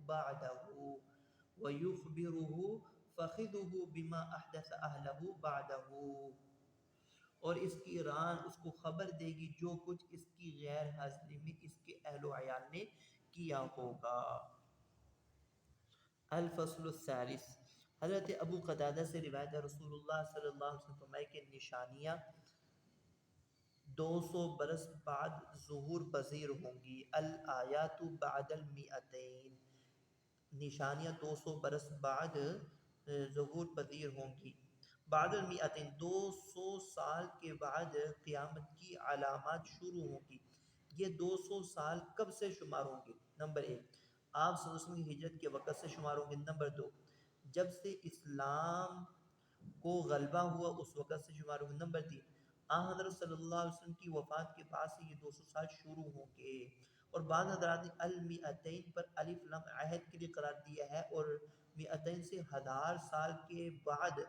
بَعْدَهُ وَيُخْبِرُهُ فَخِذُوهُ بِمَا أَحْدَثَ أَهْلَهُ بَعْدَهُ، اور اس کی ران اس کو خبر دے گی جو کچھ اس کی غیر حاضری میں اس کے اہل و عیال نے کیا ہوگا۔ الفصل الثالث، حضرت ابو قتادہ سے روایت ہے رسول اللہ صلی اللہ علیہ وسلم فرمائے کہ نشانیاں 200 برس بعد ظہور پذیر ہوں گی۔ الآیات بعد المئتین، نشانیاں 200 برس بعد ظہور پذیر ہوں گی۔ بعد المئتین، 200 سال کے بعد قیامت کی علامات شروع ہوں گی۔ یہ 200 سال کب سے شمار ہوں گے؟ نمبر 1، آپ صلی اللہ علیہ وسلم کی ہجرت کے وقت سے شمار ہوں گے۔ نمبر 2، جب سے اسلام کو غلبہ ہوا اس وقت سے شمار ہوں گے۔ نمبر 3، آن حضرت صلی اللہ علیہ وسلم کی وفات کے بعد سے یہ 200 سال شروع ہوں گے۔ اور بعض حضرات نے المئتین پر الف لام عہد کے لیے قرار دیا ہے، اور مئتین سے 1000 سال کے بعد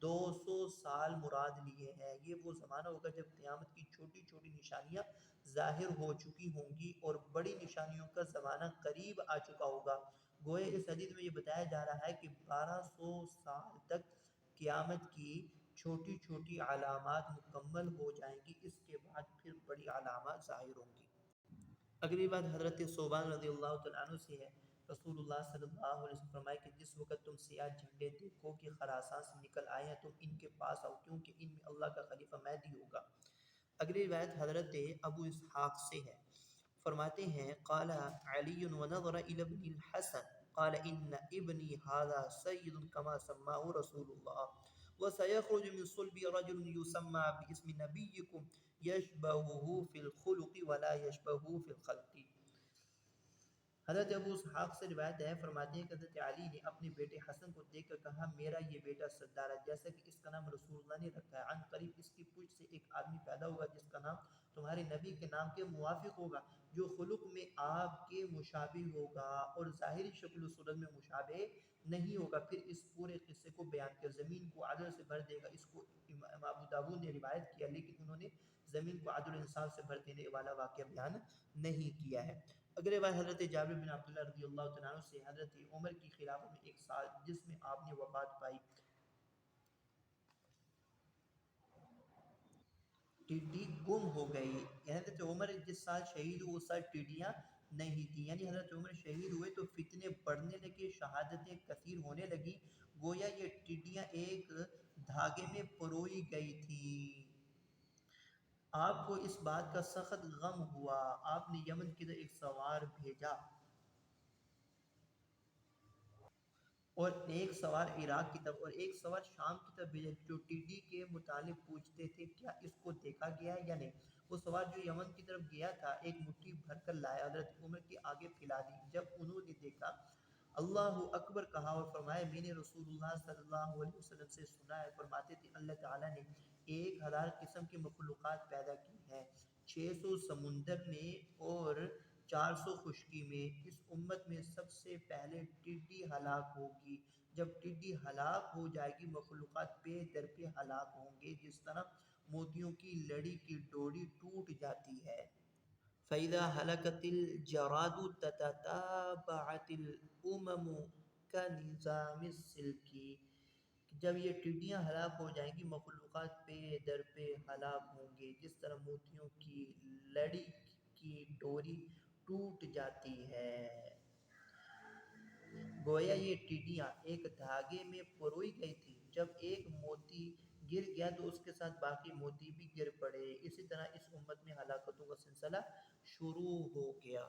200 سال مراد لیے ہیں۔ یہ وہ زمانہ ہوگا جب قیامت کی چھوٹی چھوٹی نشانیاں ظاہر ہو چکی ہوں گی اور بڑی نشانیوں کا زمانہ قریب آ چکا ہوگا۔ گویا اس حدیث میں یہ بتایا جا رہا ہے کہ 1200 سال تک قیامت کی چھوٹی چھوٹی علامات مکمل ہو جائیں گی، اس کے بعد پھر بڑی علامات ظاہر ہوں گی۔ اگلی بات حضرت صوبان رضی اللہ تعالیٰ عنہ سے ہے۔ رسول اللہ صلی اللہ علیہ وسلم فرمائے کہ جس وقت تم سیاہ جھنڈے دیکھو کہ خراسان سے نکل آئے ہیں، تم ان کے پاس آؤ، کیونکہ ان میں اللہ کا خلیفہ مہدی ہوگا۔ اگلی روایت حضرت ابو اسحاق سے ہے، فرماتے ہیں قال علی ونظر الى ابن الحسن قال ان ابنی هذا سید كما سماه رسول الله وسيخرج من صلب رجل يسمى باسم نبيكم يشبهه في الخلق ولا يشبهه في الخلق۔ حضرت ابو اسحاق سے روایت ہے، فرماتے ہیں کہ حضرت علی نے اپنے بیٹے حسن کو دیکھ کر کہا میرا یہ بیٹا سردار ہے، جیسا کہ اس کا نام رسول اللہ نے رکھا ہے، عن قریب اس کی پشت سے ایک آدمی پیدا ہوگا جس کا نام تمہارے نبی کے نام کے موافق ہوگا، جو خلق میں آپ کے مشابہ ہوگا اور ظاہری شکل و صورت میں مشابہ نہیں ہوگا۔ پھر اس پورے قصے کو بیان کیا، زمین کو عدل سے بھر دے گا۔ اس کو امام ابو داؤد نے روایت کیا، لیکن انہوں نے زمین کو عدل و انصاف سے بھر دینے والا واقعہ بیان نہیں کیا ہے۔ اگلے بار حضرت جابر بن عبداللہ رضی اللہ تعالیٰ عنہ سے، حضرت عمر کی خلافت میں ایک سال جس میں آپ نے وفات پائی، ٹڈی گم ہو گئی۔ یعنی حضرت عمر جس سال شہید ہوئے اس سال ٹڈیاں نہیں تھی، یعنی حضرت عمر شہید ہوئے تو فتنے بڑھنے لگے، شہادتیں کثیر ہونے لگی، گویا یہ ٹڈیاں ایک دھاگے میں پروئی گئی تھی۔ آپ کو اس بات کا سخت غم ہوا، آپ نے یمن کی طرف ایک سوار بھیجا اور ایک سوار عراق کی طرف اور ایک سوار شام کی طرف بھیجا، جو ٹڈی کے متعلق پوچھتے تھے کیا اس کو دیکھا گیا ہے یا نہیں۔ وہ سوار جو یمن کی طرف گیا تھا ایک مٹھی بھر کر لایا، حضرت عمر کے آگے پھیلا دی۔ جب انہوں نے دیکھا، اللہ اکبر کہا اور فرمایا میں نے رسول اللہ صلی اللہ علیہ وسلم سے سنا ہے، فرماتے تھے اللہ تعالیٰ نے 1000 قسم کی مخلوقات پیدا کی ہیں، 600 سمندر میں اور 400 خشکی میں۔ اس امت میں سب سے پہلے ٹڈی ہلاک ہوگی، جب ٹڈی ہلاک ہو جائے گی مخلوقات پہ در پہ ہلاک ہوں گے، جس طرح موتیوں کی لڑی کی ڈوری ٹوٹ جاتی ہے۔ فَإِذَا هَلَكَتِ الْجَرَادُ تَتَتَابَعَتِ الْأُمَمُ كَنِظَامِ السِّلْكِ، جب یہ ٹڈیاں ہلاک ہو جائیں گی مخلوقات پہ در پہ ہلاک ہوں گے، جس طرح موتیوں کی لڑی کی ڈوری ٹوٹ جاتی ہے۔ گویا یہ ٹڈیاں ایک دھاگے میں پروئی گئی تھی، جب ایک موتی گر گیا تو اس کے ساتھ باقی موتی بھی گر پڑے، اسی طرح اس امت میں ہلاکتوں کا سلسلہ شروع ہو گیا۔